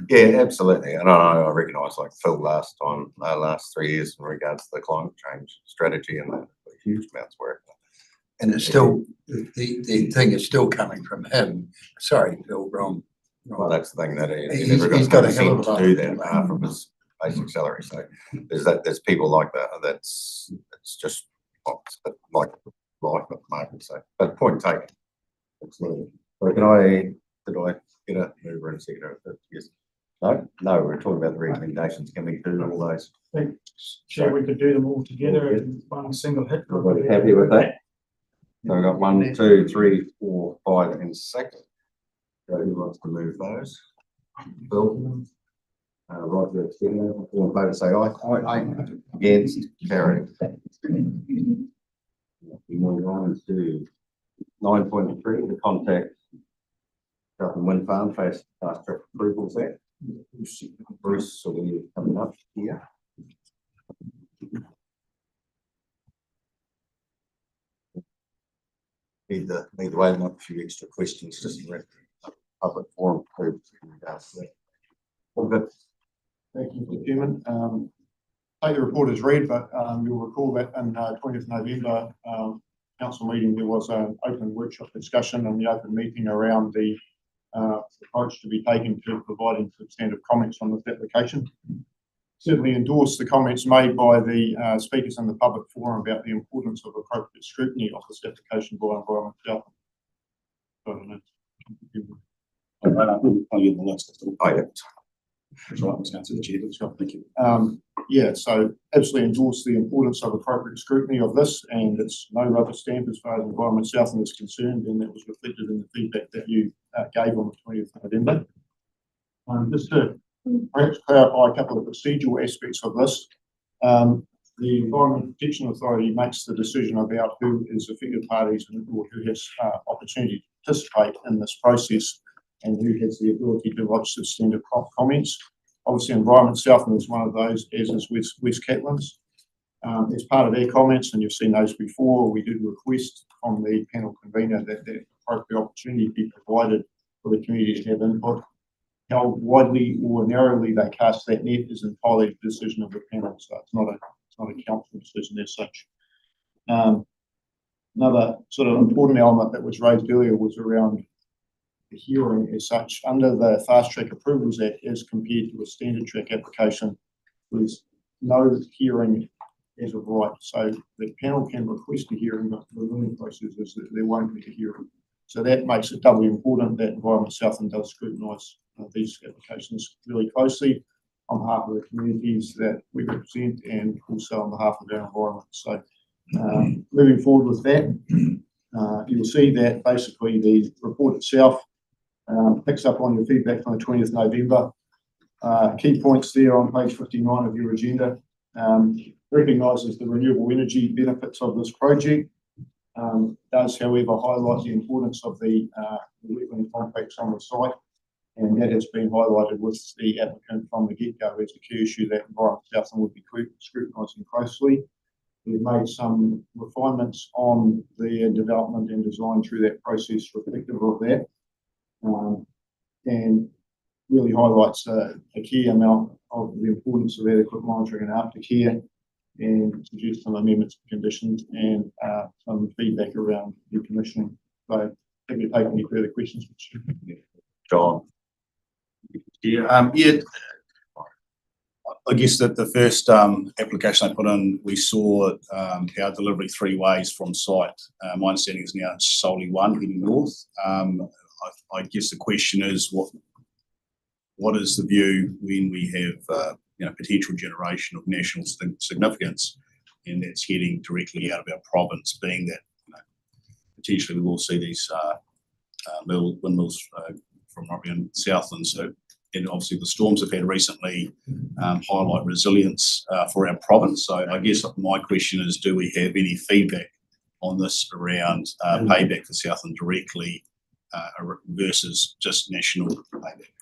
Yeah, absolutely. And I recognise, like Phil last 3 years in regards to the climate change strategy, and that huge amounts of work. And it's still the thing is still coming from him. Sorry, Phil, wrong. Well, that's the thing that he's got a hell of a lot to do that apart from his basic salary. So there's people like that. It's just like life at the moment. So, but point taken. Absolutely. So did I get a mover and seconder? Yes. No, we're talking about the recommendations. Can we do all those? Sure, we could do them all together in one single hit. Everybody happy with that? So we've got 1, 2, 3, 4, 5, and 6. So who wants to move those? Bill? Roger, all in favour say aye. Aye. Against, carried. We move on to 9.3, the contact Southern Wind Farm fast track approvals there. Bruce, so we coming up here. Either way, I want a few extra questions just in public forum. All good. Thank you, Mr. Chairman. Take the report as read, but you'll recall that in 20th November council meeting, there was an open workshop discussion and the open meeting around the approach to be taken to providing substantive comments on this application. Certainly endorse the comments made by the speakers in the public forum about the importance of appropriate scrutiny of this application by Environment South. I'll get the list. Oh, yeah. That's right, Mr. Councillor Chair. Thank you. Yeah, so absolutely endorse the importance of appropriate scrutiny of this, and it's no rubber stamp as far as Environment South is concerned, and that was reflected in the feedback that you gave on the 20th of November. Just to perhaps clarify a couple of procedural aspects of this. The Environment Protection Authority makes the decision about who is affected parties and or who has opportunity to participate in this process and who has the ability to lodge substantive comments. Obviously, Environment Southland is one of those, as is West Catlins. As part of their comments, and you've seen those before, we did request from the panel convener that the appropriate opportunity be provided for the community to have input. How widely or narrowly they cast that net is entirely the decision of the panel, so it's not a council decision as such. Another sort of important element that was raised earlier was around the hearing as such. Under the Fast Track Approvals Act, as compared to a standard track application, there's no hearing as of right. So the panel can request a hearing, but the ruling process is that there won't be a hearing. So that makes it doubly important that Environment Southland does scrutinise these applications really closely on behalf of the communities that we represent and also on behalf of our environment. So moving forward with that, you will see that basically the report itself picks up on your feedback from the 20th November. Key points there on page 59 of your agenda. Recognises the renewable energy benefits of this project. Does, however, highlight the importance of the wetland complex on the site, and that has been highlighted with the applicant from the get-go as a key issue that Environment Southland would be scrutinising closely. We've made some refinements on the development and design through that process reflective of that, and really highlights a key amount of the importance of adequate monitoring and aftercare, and suggest some amendments to conditions and some feedback around decommissioning. So, have you taken any further questions? John. Yeah, I guess that the first application I put in, we saw our delivery 3 ways from site. My understanding is now it's solely one heading north. I guess the question is what is the view when we have potential generation of national significance, and that's heading directly out of our province, being that potentially we will see these little windmills from around Southland. So, and obviously the storms have had recently highlight resilience for our province. So I guess my question is, do we have any feedback on this around payback for Southland directly versus just national payback?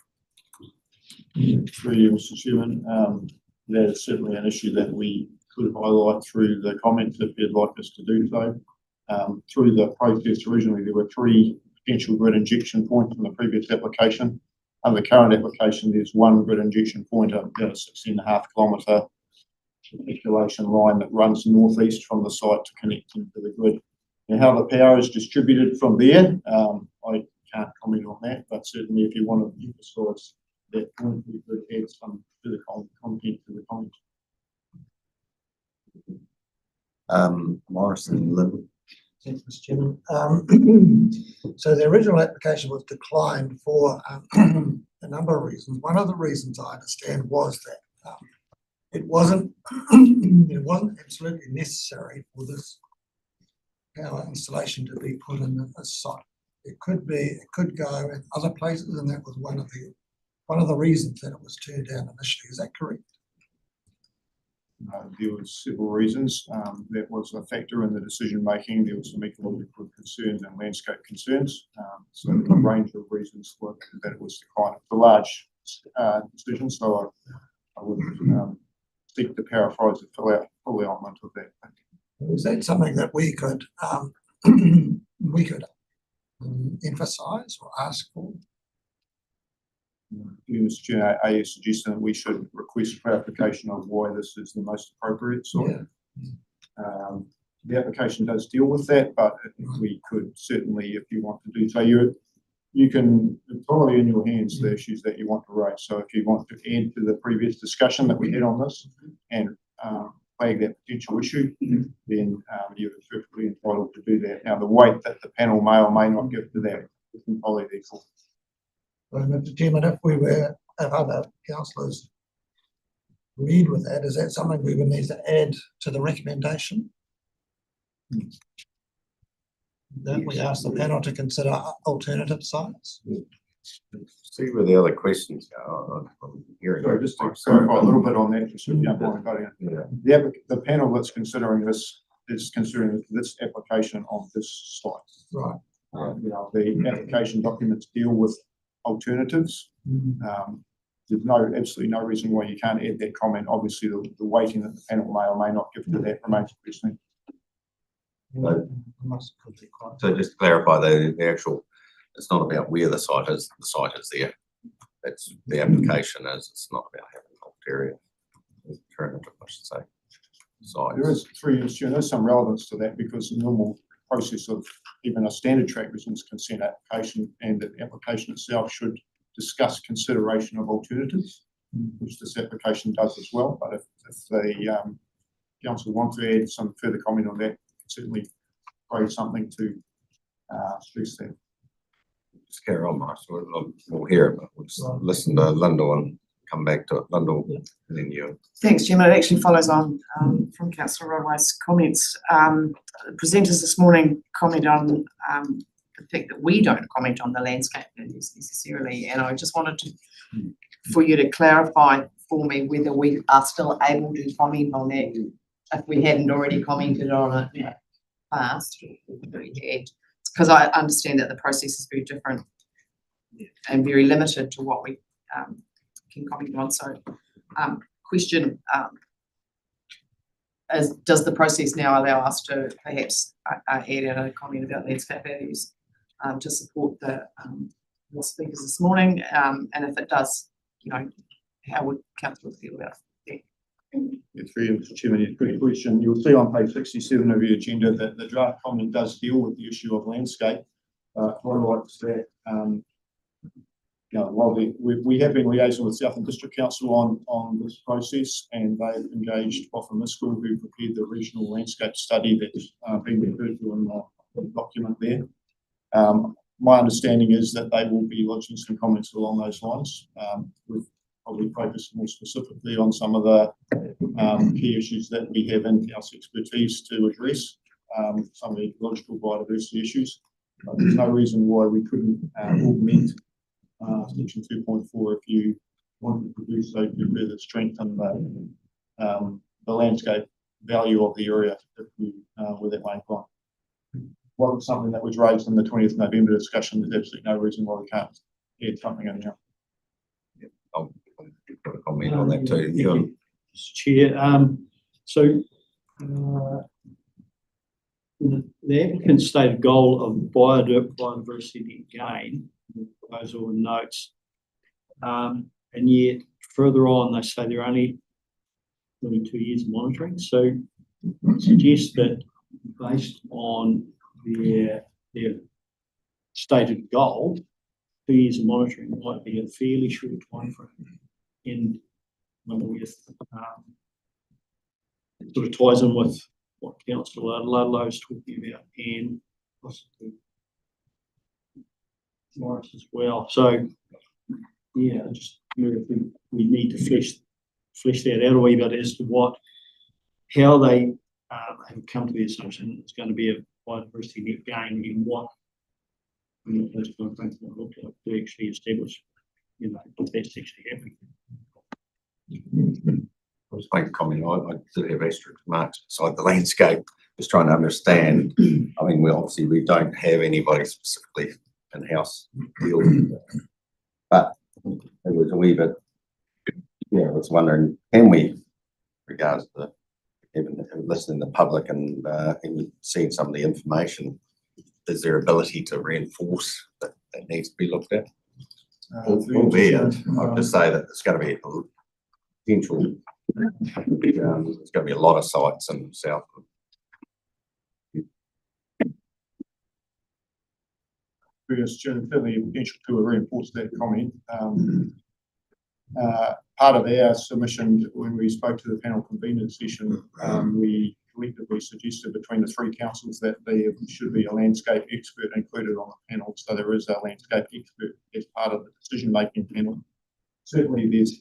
Through you, Mr. Chairman, that is certainly an issue that we could highlight through the comments if you'd like us to do so. Through the process, originally there were 3 potential grid injection points in the previous application. Under the current application, there's 1 grid injection point, about a 16.5 kilometre circulation line that runs northeast from the site to connect into the grid. Now, how the power is distributed from there, I can't comment on that, but certainly if you want to emphasise that point, we could add some further content to the comment. Morrison, Lynn. Thanks, Mr. Chairman. So the original application was declined for a number of reasons. One of the reasons I understand was that it wasn't absolutely necessary for this power installation to be put in a site. It could go in other places, and that was one of the reasons that it was turned down initially. Is that correct? There were several reasons. That was a factor in the decision making. There were some ecological concerns and landscape concerns. So a range of reasons for that it was declined. It's a large decision, so I wouldn't seek to paraphrase the full element of that. Is that something that we could emphasise or ask for? Mr. Chair, A suggesting that we should request clarification of why this is the most appropriate site. Yeah. The application does deal with that, but we could certainly, if you want to do so, you can entirely in your hands the issues that you want to raise. So if you want to add to the previous discussion that we had on this and flag that potential issue, then you're perfectly entitled to do that. Now, the weight that the panel may or may not give to that is entirely their call. Well, Mr. Chairman, if other councillors agreed with that, is that something we would need to add to the recommendation? that we ask the panel to consider alternative sites. See where the other questions go. I'm hearing. Sorry, just to clarify a little bit on that, just so you don't mind cutting it. Yeah. The panel that's considering this is considering this application on this site. Right. You know, the application documents deal with alternatives. There's absolutely no reason why you can't add that comment. Obviously, the weighting that the panel may or may not give to that remains to be seen. So just to clarify, the actual, it's not about where the site is there. That's the application is, it's not about having alternative, I should say. Sites. There is there's some relevance to that because the normal process of even a standard track resource consent application and the application itself should discuss consideration of alternatives, which this application does as well. But if the council want to add some further comment on that, certainly raise something to stress that. Just carry on, Mark. We'll hear it, but we'll just listen to Lyndall and come back to it. Lyndall, and then you. Thanks, Jim. It actually follows on from Councillor Rodway's comments. Presenters this morning comment on the fact that we don't comment on the landscape values necessarily, and I just wanted for you to clarify for me whether we are still able to comment on that if we hadn't already commented on it in the past, because I understand that the process is very different and very limited to what we can comment on. So, question is, does the process now allow us to perhaps add in a comment about landscape values to support the speakers this morning? And if it does, how would council feel about that? It's very, Mr. Chairman, good question. You'll see on page 67 of your agenda that the draft comment does deal with the issue of landscape. Highlights that while we have been liaising with Southland District Council on this process, and they've engaged Boffa School, who prepared the regional landscape study that's been referred to in the document there. My understanding is that they will be lodging some comments along those lines. We've probably focused more specifically on some of the key issues that we have in-house expertise to address, some of the ecological biodiversity issues. But there's no reason why we couldn't augment section 2.4 if you wanted to do so to further strengthen the landscape value of the area if we were that way inclined. Well, something that was raised in the 20th November discussion, there's absolutely no reason why we can't add something in here. I'll put a comment on that too. Yeah. Chair, the applicant's stated goal of biodiversity gain, proposal and notes, and yet further on they say they're only doing 2 years of monitoring. So I suggest that based on their stated goal, 2 years of monitoring might be a fairly short time frame. And it sort of ties in with what Councillor Ludlow is talking about, and possibly Morris as well. So, yeah, just we need to flesh that out a wee bit as to how they have come to the assumption it's going to be a biodiversity net gain in what those kind of things might look like to actually establish, if that's actually happening. I was making a comment. I did have asterisk marks beside the landscape, just trying to understand. I mean, we don't have anybody specifically in-house dealing with it, but it was a wee bit. Yeah, I was wondering, can we, regards to even listening to the public and seeing some of the information, is there ability to reinforce that needs to be looked at? Albeit, I'll just say that it's going to be a potential. There's going to be a lot of sites in the south. Certainly potential to reinforce that comment. Part of our submission when we spoke to the panel convener session, we collectively suggested between the three councils that there should be a landscape expert included on the panel. So there is a landscape expert as part of the decision-making panel. Certainly there's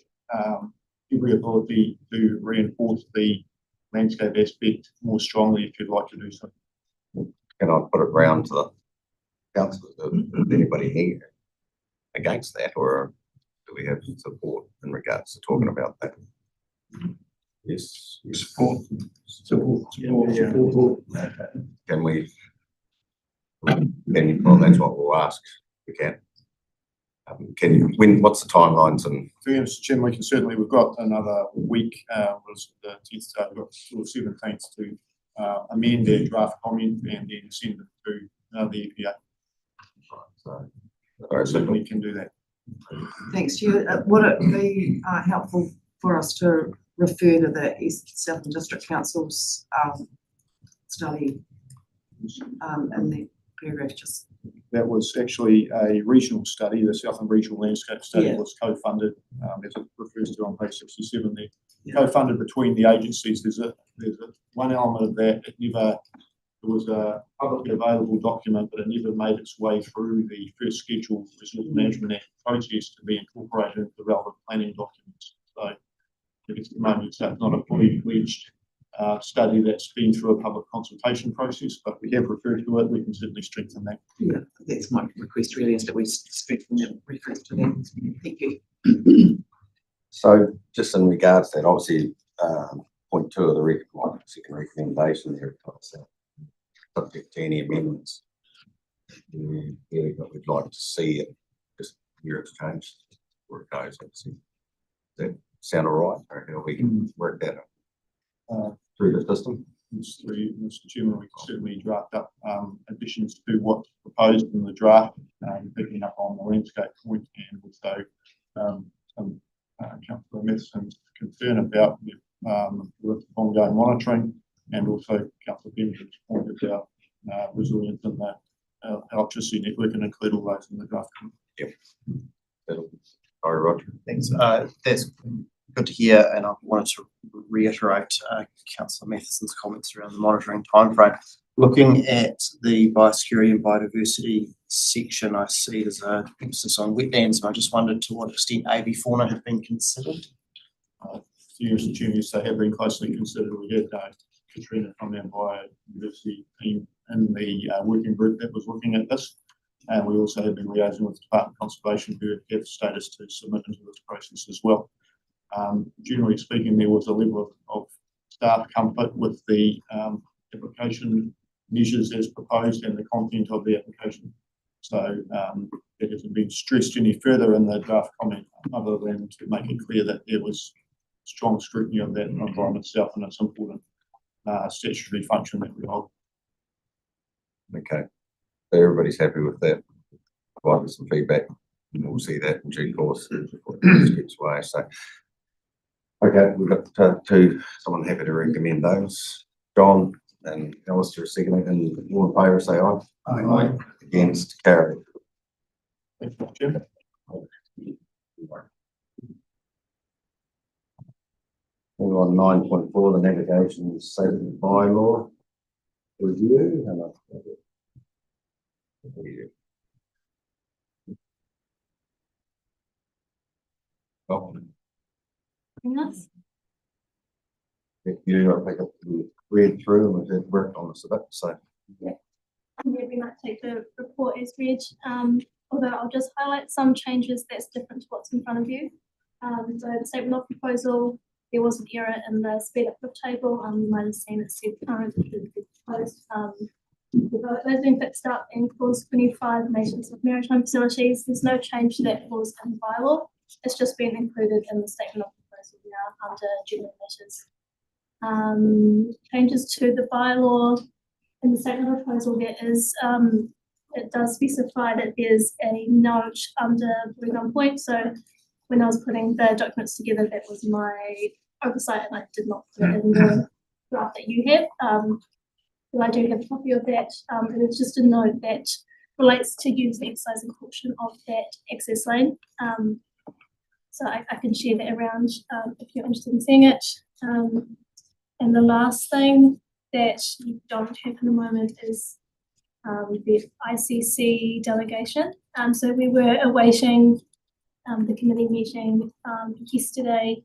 every ability to reinforce the landscape aspect more strongly if you'd like to do so. can I put it round to the councillors, is anybody here against that, or do we have support in regards to talking about that? Yes. Support. Can we? Well, that's what we'll ask. We can. Can you, what's the timelines and? Through Mr. Chairman, we can certainly, we've got another week, was the 10th, we've got till the 17th to amend their draft comment and then send it to the EPA. So certainly can do that. Thanks, Chair. Would it be helpful for us to refer to the East Southern District Council's study in the paragraph just? That was actually a regional study. The Southern Regional Landscape Study Yeah. was co-funded, as it refers to on page 67 there. Co-funded between the agencies. There's one element of that. It was a publicly available document, but it never made its way through the first scheduled Resource Management Act process to be incorporated into the relevant planning documents. So I guess at the moment it's not a fully fledged study that's been through a public consultation process, but we have referred to it. We can certainly strengthen that. Yeah, that's my request really, is that we strengthen the reference to them. Thank you. So just in regards to that, obviously, point 2 of the second recommendation there, subject to any amendments. But we'd like to see it, just hear it's changed where it goes, obviously. Does that sound all right? Or how we can work that through the system? Mr. Chairman, we can certainly draft up additions to what's proposed in the draft, picking up on the landscape point and also some Councillor Matheson's concern about with ongoing monitoring, and also Councillor Benjamin's point about resilience in the electricity network, and include all those in the draft. Yep. Sorry, Roger. Thanks. That's good to hear, and I wanted to reiterate Councillor Matheson's comments around the monitoring timeframe. Looking at the biosecurity and biodiversity section, I see there's a emphasis on wetlands, and I just wondered to what extent avian fauna have been considered. Mr. Chairman, yes, they have been closely considered. We had Katrina from our biodiversity team in the working group that was looking at this. And we also have been liaising with the Department of Conservation, who have status to submit into this process as well. Generally speaking, there was a level of staff comfort with the application measures as proposed and the content of the application. So it hasn't been stressed any further in the draft comment, other than to make it clear that there was strong scrutiny of that environment itself and its important statutory function that we hold. Okay. So everybody's happy with that. Provide us some feedback, and we'll see that in due course before it gets away. So, okay, we've got someone happy to recommend those. John and Alistair seconding, and all in favour say aye. Aye. Against, carried. Thank you, Chairman. Moving on 9.4, the navigation safety bylaw review. Yes. You think we read through and we've worked on this a bit, so. Yeah, we might take the report as read, although I'll just highlight some changes that's different to what's in front of you. So the statement of proposal, there was an error in the speed up of table. You might have seen it said current proposed. Those being fixed up in clause 25, maintenance of maritime facilities. There's no change to that clause in the bylaw. It's just been included in the statement of proposal now under general matters. Changes to the bylaw in the statement of proposal, there is it does specify that there's a note under 1 point. So when I was putting the documents together, that was my oversight, and I did not put it in the draft that you have. But I do have a copy of that. And it's just a note that relates to use the exercising portion of that access lane. So I can share that around if you're interested in seeing it. And the last thing that you don't have in the moment is the ICC delegation. So we were awaiting the committee meeting yesterday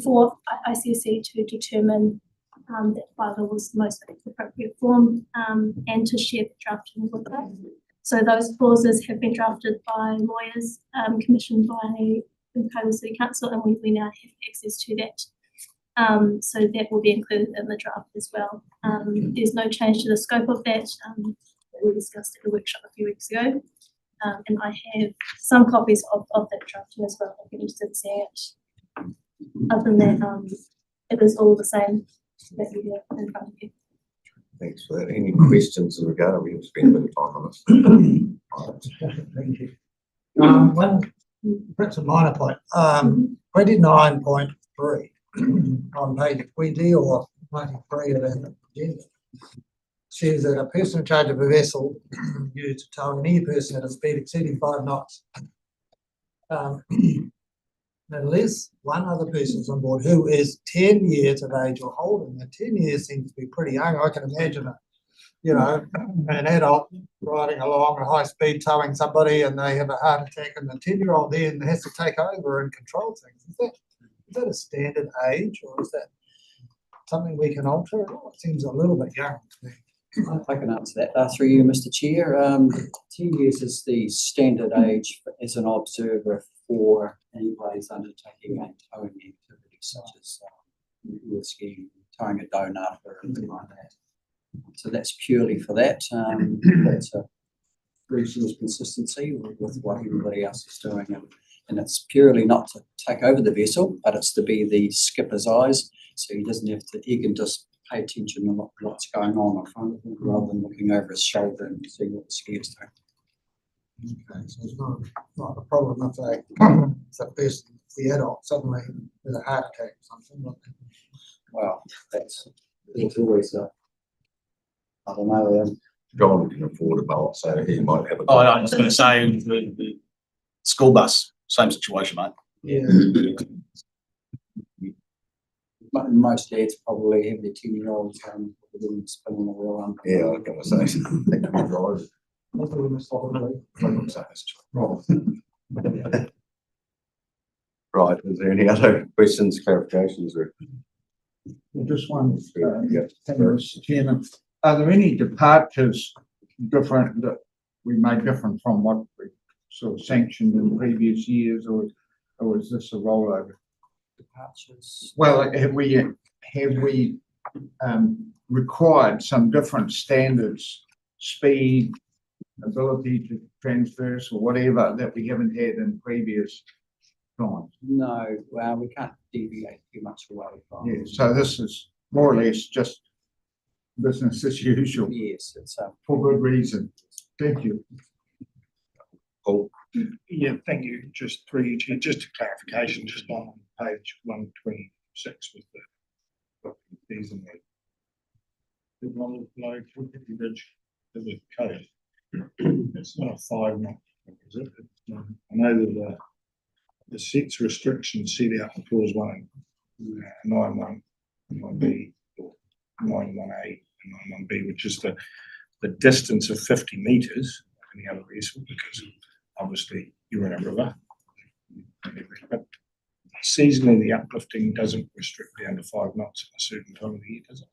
for ICC to determine that bylaw was the most appropriate form, and to share the drafting with us. So those clauses have been drafted by lawyers, commissioned by the Code City Council, and we now have access to that. So that will be included in the draft as well. There's no change to the scope of that, that we discussed at a workshop a few weeks ago. And I have some copies of that drafting as well, if you're interested in seeing it. Other than that, it is all the same that you have in front of you. Thanks for that. Any questions in regard? We have spent a bit of time on this. Thank you. One, perhaps a minor point, 29.3 on page 20 or 93 of the agenda says that a person in charge of a vessel used to tow any person at a speed exceeding 5 knots. Unless one other person is on board who is 10 years of age or older, and 10 years seems to be pretty young. I can imagine an adult riding along at high speed towing somebody and they have a heart attack, and the 10-year-old then has to take over and control things. Is that a standard age, or is that something we can alter? It seems a little bit young to me. I can answer that through you, Mr. Chair. 10 years is the standard age as an observer for anybody's undertaking a towing activity such as skiing, towing a donut or anything like that. So that's purely for that. That's a reasonable consistency with what everybody else is doing. And it's purely not to take over the vessel, but it's to be the skipper's eyes. So he can just pay attention to what's going on in front of him rather than looking over his shoulder and seeing what the skiers do. Okay, so it's not a problem if the person, the adult, suddenly has a heart attack or something. Well, that's always I don't know. John can afford a boat, so he might have a. Oh, I was going to say the school bus, same situation, mate. Yeah. Most dads probably have their 10-year-olds spinning the wheel on. Yeah, I was going to say. They can be drivers. Right, is there any other questions, clarifications, or? Just one, Mr. Chairman, are there any departures different that we made different from what we sort of sanctioned in previous years, or is this a rollover? Departures. Well, have we required some different standards, speed, ability to transverse or whatever that we haven't had in previous times? No, well, we can't deviate too much away from. Yeah, so this is more or less just business as usual. Yes, it's for good reason. Thank you. Paul. Yeah, thank you. Just through you, Chair, just a clarification, just on page 126 with the these in there. The one below the code. It's not a 5 knot, is it? I know that the six restrictions set out in clause 1 and 9.1, 9B, or 9.1A and 9.1B, which is the distance of 50 metres of any other vessel, because obviously you're in a river. But seasonally, the uplifting doesn't restrict down to 5 knots at a certain time of the year, does it?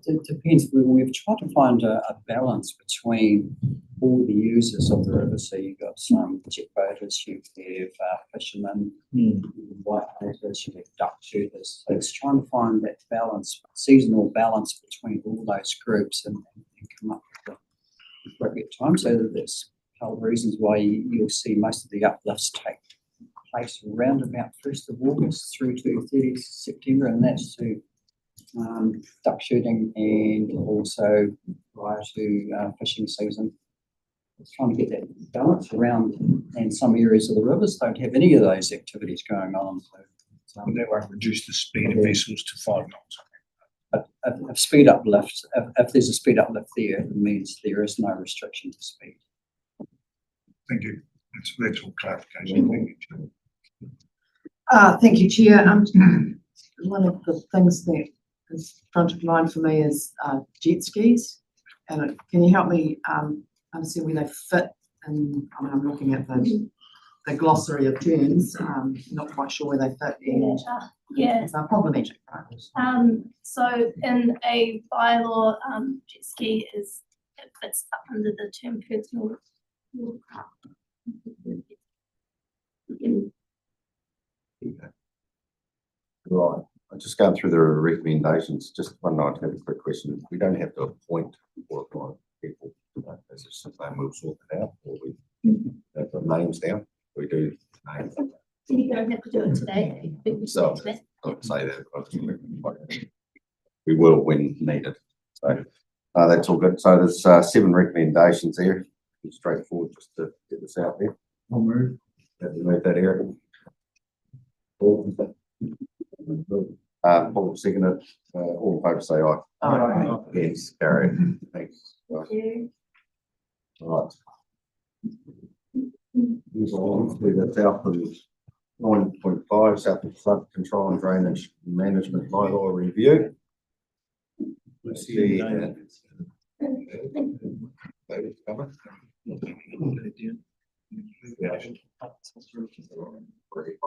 It depends. We've tried to find a balance between all the users of the river. So you've got some jet boaters, you have fishermen, white boaters, you have duck shooters. So it's trying to find that balance, seasonal balance between all those groups and come up with the appropriate time. So that there's a couple of reasons why you'll see most of the uplifts take place around about 1st of August through to 30th September, and that's to duck shooting and also prior to fishing season. It's trying to get that balance around, and some areas of the rivers don't have any of those activities going on. So that won't reduce the speed of vessels to 5 knots. A speed uplift, if there's a speed uplift there, it means there is no restriction to speed. Thank you. That's all clarification. Thank you. Thank you, Chair. One of the things that is front of mind for me is jet skis. And can you help me understand where they fit? And I'm looking at the the glossary of terms, not quite sure where they fit and Yeah. are problematic, right? So in a bylaw, jet ski it fits up under the term personal. Right, I'm just going through the recommendations, just one night, have a quick question. We don't have to appoint 4 or 5 people, as a simple, and we'll sort it out, or we have the names down, we do names. You don't have to do it today. So, I would say that, we will when needed, so, that's all good. So there's 7 recommendations there, it's straightforward, just to get this out there. I'll move. Have you moved that, Eric? Paul seconded, all in favour say aye. Aye. Yes, carried. Thanks. Thank you. Right. Move on to the south of 9.5, south of flood control and drainage management bylaw review. Let's see. David, cover. Yeah. Great.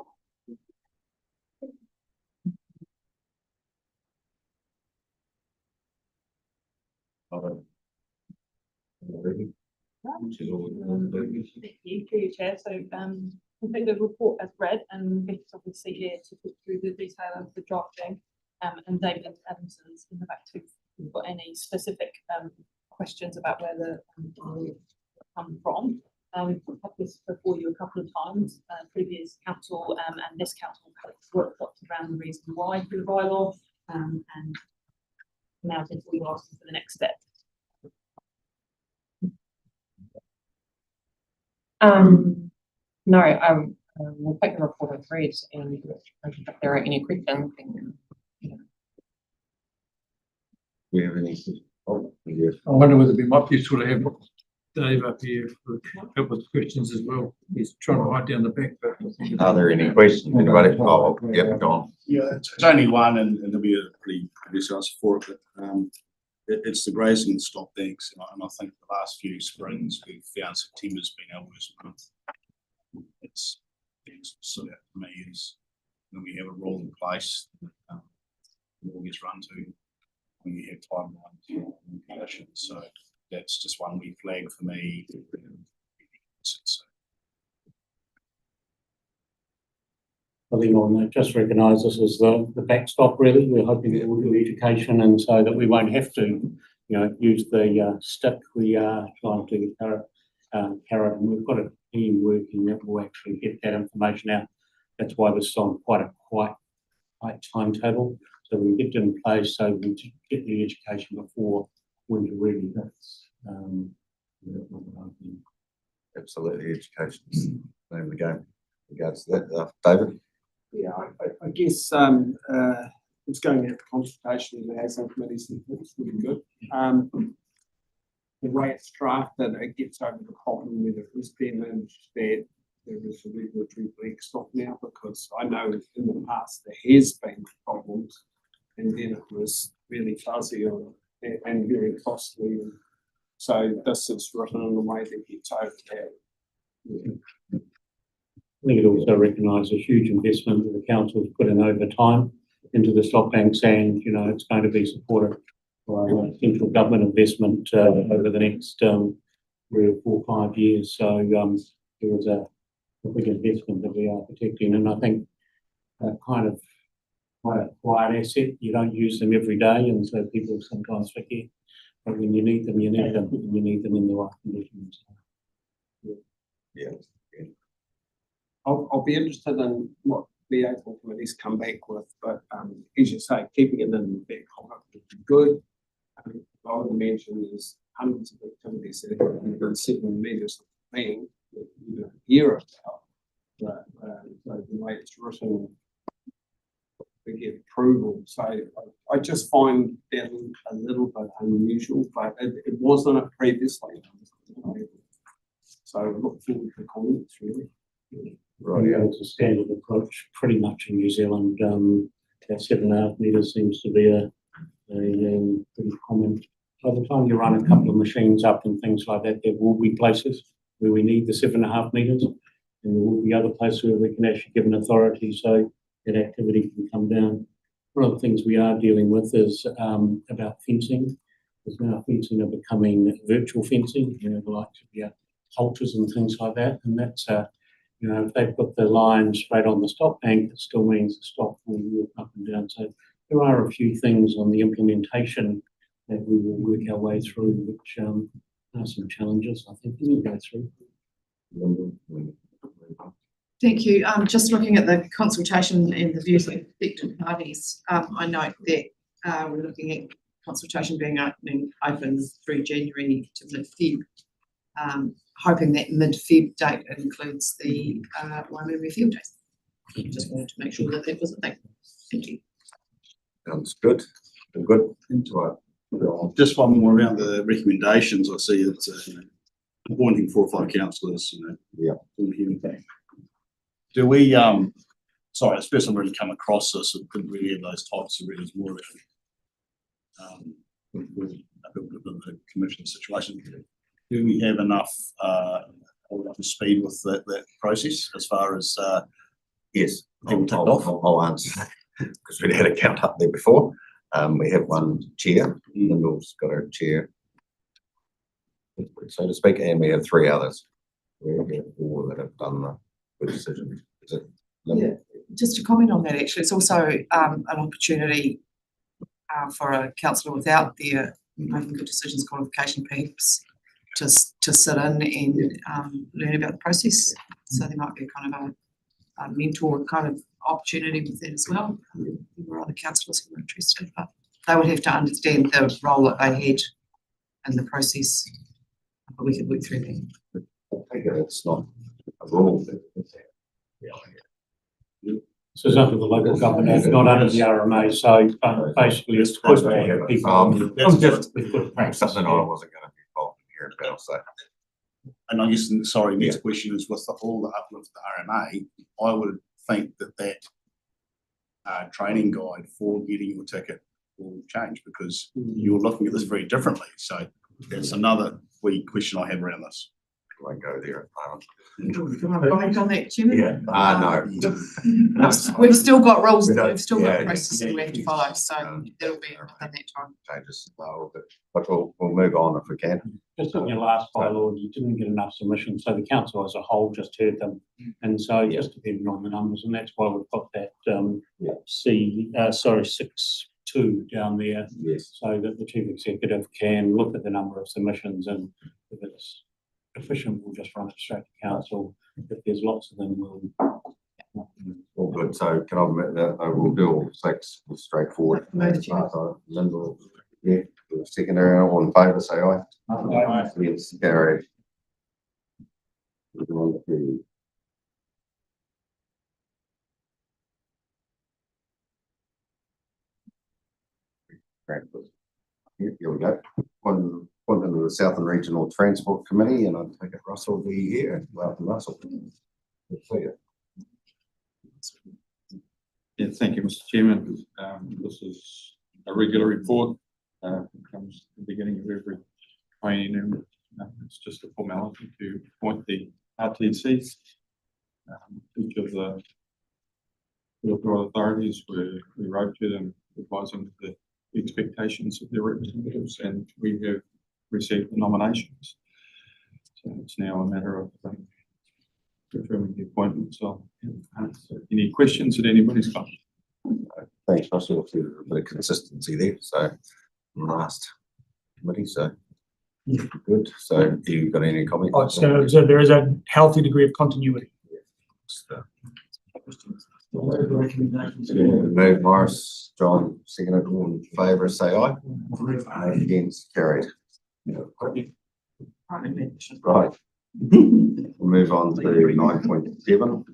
Thank you, through your chair. So, I think the report as read, and Vic's obviously here to put through the detail of the drafting. And David Adamson's in the back too. If you've got any specific questions about where the come from. We've had this before you a couple of times, previous council and this council have workshops around the reason why for the bylaw, and now since we asked for the next step. No, we'll take the report as read, and if there are any questions, then, Do we have any? Oh, yes. I wonder whether it might be useful to have Dave up here for help with questions as well. He's trying to hide down the back. But Are there any questions? Anybody? Oh, yep, go on. Yeah, it's only one, and there'll be a pretty obvious answer for it, but it's the grazing and stop banks, and I think the last few springs we've found September's been our worst month. It's so that for me is when we have a rule in place, it all gets run to when you have timelines and conditions. So that's just one wee flag for me. I think on that, just recognise this as the backstop really. We're hoping that we'll do education and so that we won't have to, use the stick. We are trying to carrot, and we've got a team working that will actually get that information out. That's why this is on quite a tight timetable. So we get it in place so we can get the education before winter really hits. Absolutely, education is the name of the game. In regards to that, David? Yeah, I guess it's going out to consultation with the housing committees, and it's really good. The way it's drafted, it gets over the problem with it was being managed that there is a regulatory blank stop now, because I know in the past there has been problems and then it was really fuzzy and very costly. So this is written in a way that gets over that. I think it also recognises a huge investment that the council has put in over time into the stop banks, and it's going to be supported by central government investment over the next 3 or 4 or 5 years. So there is a big investment that we are protecting, and I think kind of quite a quiet asset. You don't use them every day, and so people sometimes forget. But when you need them, you need them, and you need them in the right conditions. Yeah. I'll be interested in what the liaison committees come back with, but as you say, keeping it in the back pocket would be good. I would mention there's hundreds of activities that have been 7 metres of plan that you don't hear about. But so the way it's written, we get approval. So I just find that a little bit unusual, but it wasn't it previously. So look forward to comments really. Right. Yeah, it's a standard approach pretty much in New Zealand. That 7.5 metres seems to be a pretty common. By the time you run a couple of machines up and things like that, there will be places where we need the 7.5 metres. And there will be other places where we can actually give an authority so that activity can come down. One of the things we are dealing with is about fencing. There's now fencing are becoming virtual fencing, like halters and things like that. And that's, if they put the line straight on the stop bank, it still means the stop will walk up and down. So there are a few things on the implementation that we will work our way through, which are some challenges, I think, we'll go through. Thank you. Just looking at the consultation and the views of affected parties, I note that we're looking at consultation being open through January to mid-Feb, hoping that mid-Feb date includes the Waimea Field Days. Just wanted to make sure that that was a thing. Thank you. Sounds good. Good. Into it. Just one more around the recommendations. I see it's appointing 4 or 5 councillors, Yeah. on the hearing thing. Do we, sorry, this person really come across this and couldn't really have those types of readings more about with the commission situation. Do we have enough speed with that process as far as Yes, people ticked off? I'll answer because we had a count up there before. We have one chair, Lyndall's got a chair, so to speak, and we have 3 others. We have 4 that have done the decision. Is it Lyndall? Yeah, just to comment on that, actually, it's also an opportunity for a councillor without their making good decisions qualification perhaps to sit in and learn about the process. So there might be kind of a mentor kind of opportunity with that as well. There were other councillors who were interested, but they would have to understand the role that they had in the process. But we could work through that. I take it it's not a rule. So it's under the local government, it's not under the RMA, so basically it's good to have people. That's something I wasn't going to be involved in here about, so. And I guess, sorry, next question is with all the uplift of the RMA, I would think that training guide for getting your ticket will change because you're looking at this very differently. So that's another wee question I have around this. I won't go there at the Do you want to comment on that, Chairman? no. We've still got rules, We don't- we've still got yeah, processes we have to follow, so that'll be within that time. Changes slow, but we'll move on if we can. Just in your last bylaw, you didn't get enough submissions, so the council as a whole just heard them. And so just depending on the numbers, and that's why we've got that C, 6.2 down there. Yes. So that the chief executive can look at the number of submissions, and if it's efficient, we'll just run it straight to council. If there's lots of them, we'll. All good. So can I admit that I will do all 6 straightforward. Lyndall, yeah, secondary, all in favour, say aye. Aye. Yes, carried. Moving on to here we go. One into the Southern Regional Transport Committee, and I take it Russell will be here. Welcome, Russell. Good to see you. Yeah, thank you, Mr. Chairman. This is a regular report. Comes at the beginning of every training. It's just a formality to appoint the RTCs. Each of the local authorities, we wrote to them advising the expectations of their representatives, and we have received the nominations. So it's now a matter of confirming the appointment. So any questions that anybody's got? Thanks, Russell. A bit of consistency there. So last committee, so good. So have you got any comments? So there is a healthy degree of continuity. Move Morris, John, second, all in favour, say aye. Against, carried. Right. We'll move on to 9.7.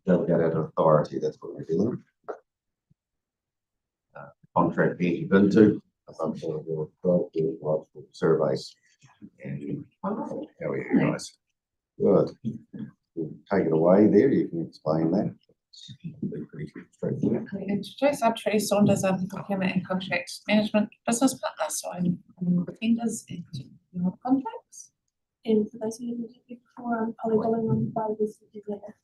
Delegated authority, that's what we're dealing with. Contract being into assumption of your surveys. And how are you guys? Good. We'll take it away there. You can explain that. Pretty straightforward. Introduce, I'm Tracy Saunders, I'm the procurement and contract management business partner, so I'm the tenders and contracts. And for those who haven't heard before, I'm Polly Willing on the biodiversity letter.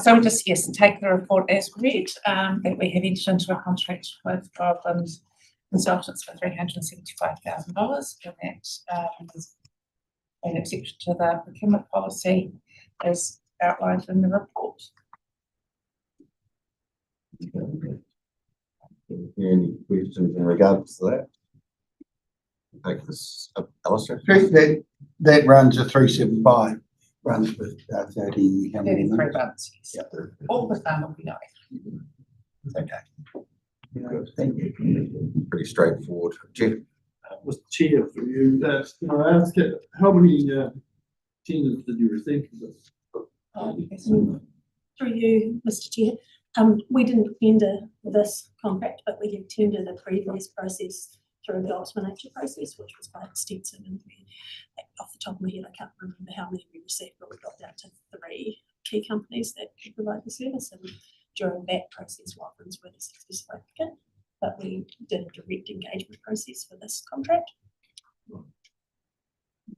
So we just, yes, take the report as read, that we have entered into a contract with Broadlands Consultants for $375,000, and that is an exception to the procurement policy as outlined in the report. Any questions in regards to that? Take this, Alistair? That runs a 375, runs with 30, how many 33 months? months, yes. All the time will be nice. Okay. Good, thank you. Pretty straightforward. Jeff? Mr. Chair, for you, can I ask it, how many tenders did you receive for this? Through you, Mr. Chair, we didn't tender this contract, but we did tender the previous process through the Optimanature process, which was quite extensive, and we, off the top of my head, I can't remember how many we received, but we got down to 3 key companies that could provide the service, and during that process, Watkins were the successful applicant, but we did a direct engagement process for this contract.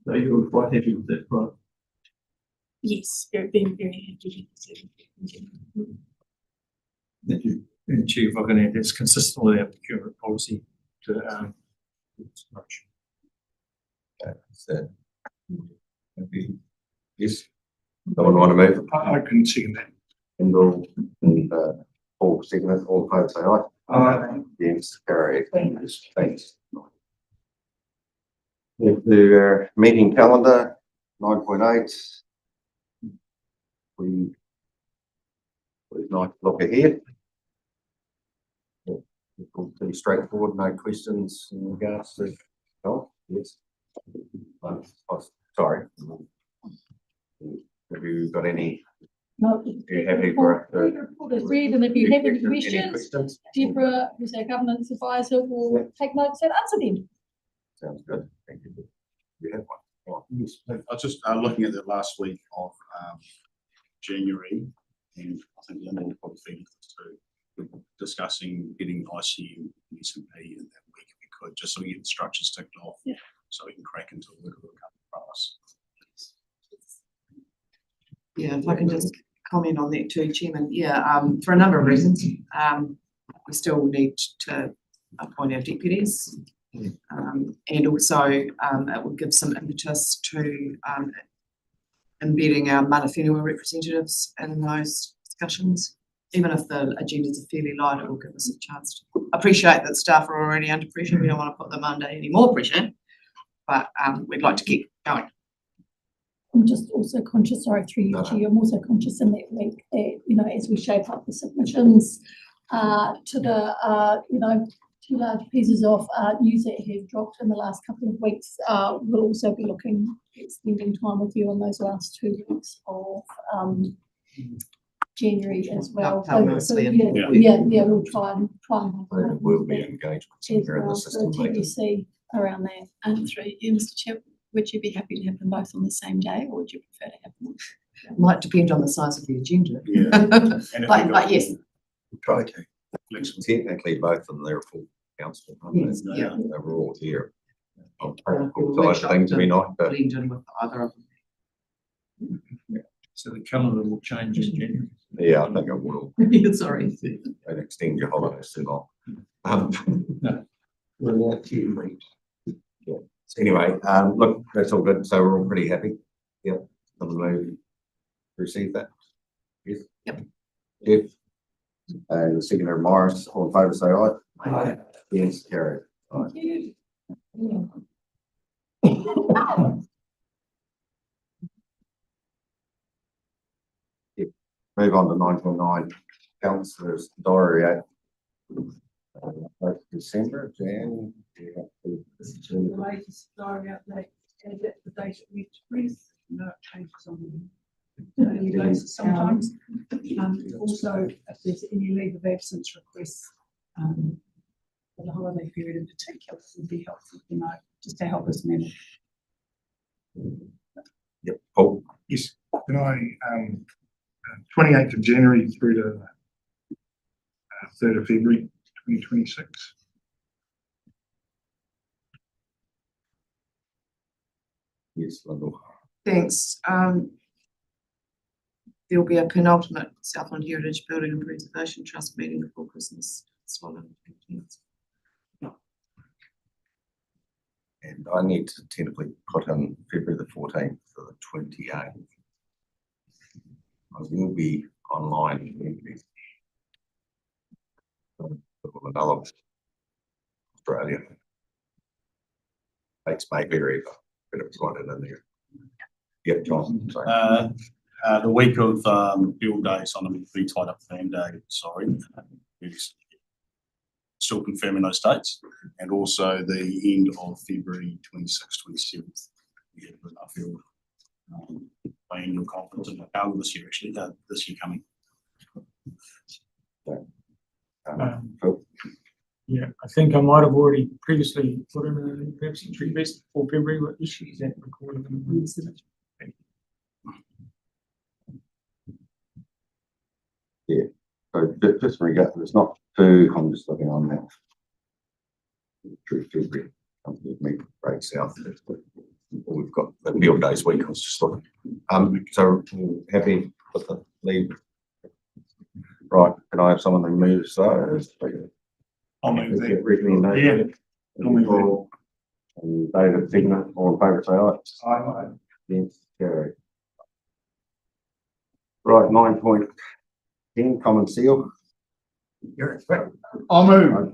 So you were quite happy with that, right? Yes, being very happy with the Thank you. And Chief, if I can add, that's consistent with our procurement policy to, approach. Okay, so. Maybe, yes, someone want to move? I couldn't see that. Kendall and, Paul segment, all opposed, say aye. Aye. Yes, carried. Thanks. The meeting calendar, 9.8. We'd like to look ahead. Pretty straightforward, no questions in regards to, oh, yes. Oh, sorry. Have you got any? No. Are you happy for? The report is read, and if you have any Any questions, questions? Deborah, who's our governance advisor, will take notes and answer them. Sounds good, thank you. You have one? Yes, I was just looking at the last week of January, and I think Linda will probably feed this too. We're discussing getting ICU and SMP in that week if we could, just so we get the structures ticked off, so we can crack into the work of the company for us. Yeah, if I can just comment on that too, Chairman. Yeah, for a number of reasons. We still need to appoint our deputies. And also it will give some impetus to embedding our mana whenua representatives in those discussions. Even if the agendas are fairly light, it will give us a chance to appreciate that staff are already under pressure. We don't want to put them under any more pressure, but we'd like to keep going. I'm just also conscious, sorry, through you, Chair, I'm also conscious in that week that, you know, as we shape up the submissions to the, you know, 2 large pieces of news that have dropped in the last couple of weeks, we'll also be looking at spending time with you on those last 2 weeks of January as well. So we'll try and There will be engagement here in the system later. TBC around that. And through you, Mr. Chair, would you be happy to have them both on the same day, or would you prefer to have them? Might depend on the size of the agenda. Yeah. But yes. Try to. Technically, both of them, they're full council. Yes, They yeah. were all here. On practical side of things, we not, but. Blend in with either of them. So the calendar will change in January. Yeah, I think it will. Sorry. Don't extend your holidays too long. No. We're allowed to. Yeah. So anyway, look, that's all good. So we're all pretty happy. Yep. On the move. Receive that. Yes. Yep. Jeff. And the seconder Morris, all in favour, say aye. Aye. Yes, carried. Aye. Thank you. Move on to 9.9, councillors diary. December, Jan. The latest diary update, and that's the date it went to press, no changes on the daily basis sometimes. Also, if there's any leave of absence requests, for the holiday period in particular, it would be helpful to know, just to help us manage. Yep, Paul. Yes, can I, 28th of January through to 3rd of February 2026. Yes, Lyndall. Thanks. There'll be a penultimate Southland Heritage Building and Preservation Trust meeting before Christmas. And I need to tentatively put in February the 14th to the 28th. I will be online. Another Australia. Dates may vary, but it's right in there. Yeah, John, sorry. The week of build days, I'm going to be tied up for fan day, sorry. We're still confirming those dates, and also the end of February 26th, 27th. We have enough field my annual conference in Macau this year, actually, this year coming. Yeah, I think I might have already previously put in a perhaps entry best for February, what issue is that recorded in the minutes? Yeah, so just regard, there's not two, I'm just looking on that. True February, comes with me, Great South. We've got the field days week, I was just looking. So happy with the lead. Right, can I have someone remove those? I'll move that. Recommendation. Yeah. I'll move that. And David Figment, all in favour, say aye. Aye. Against, carried. Right, 9.10, common seal. You're expecting. I'll move.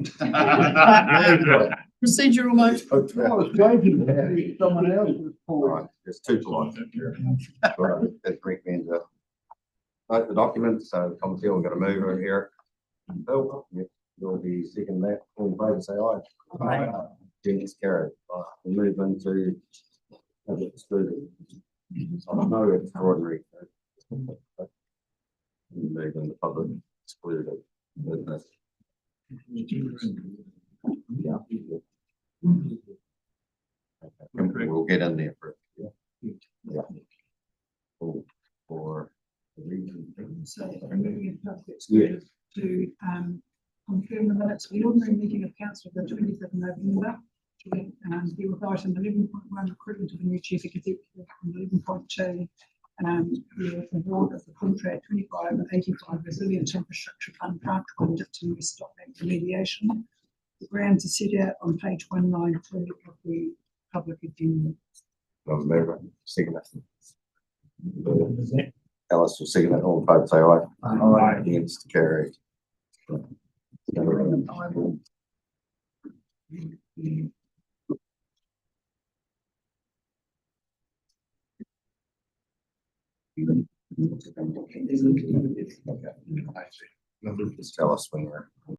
Procedural motion. I was waiting for someone else was Right, there's two lines. Right, that recommends note the documents, so common seal, we're gonna move over here. Bill, you'll be second that, all in favour, say aye. Aye. Against, carried. Right, we'll move into public excluded. No extraordinary. Move into public excluded business. Yeah. Okay, we'll get in there for it. Yeah. For the reason. So I'm moving in public excluded to confirm the minutes of the ordinary meeting of council of the 20th of November. To deal with item 11.1, recruitment of a new chief executive, and 11.2, the award of the contract 25 and 85 Resilience Infrastructure Fund Part 1 Dipton West Stop Bank remediation. The grounds are set out on page 192 of the public agenda. Second. Alice will second that, all in favour, say aye. Aye. Against, carried. Just tell us when we're.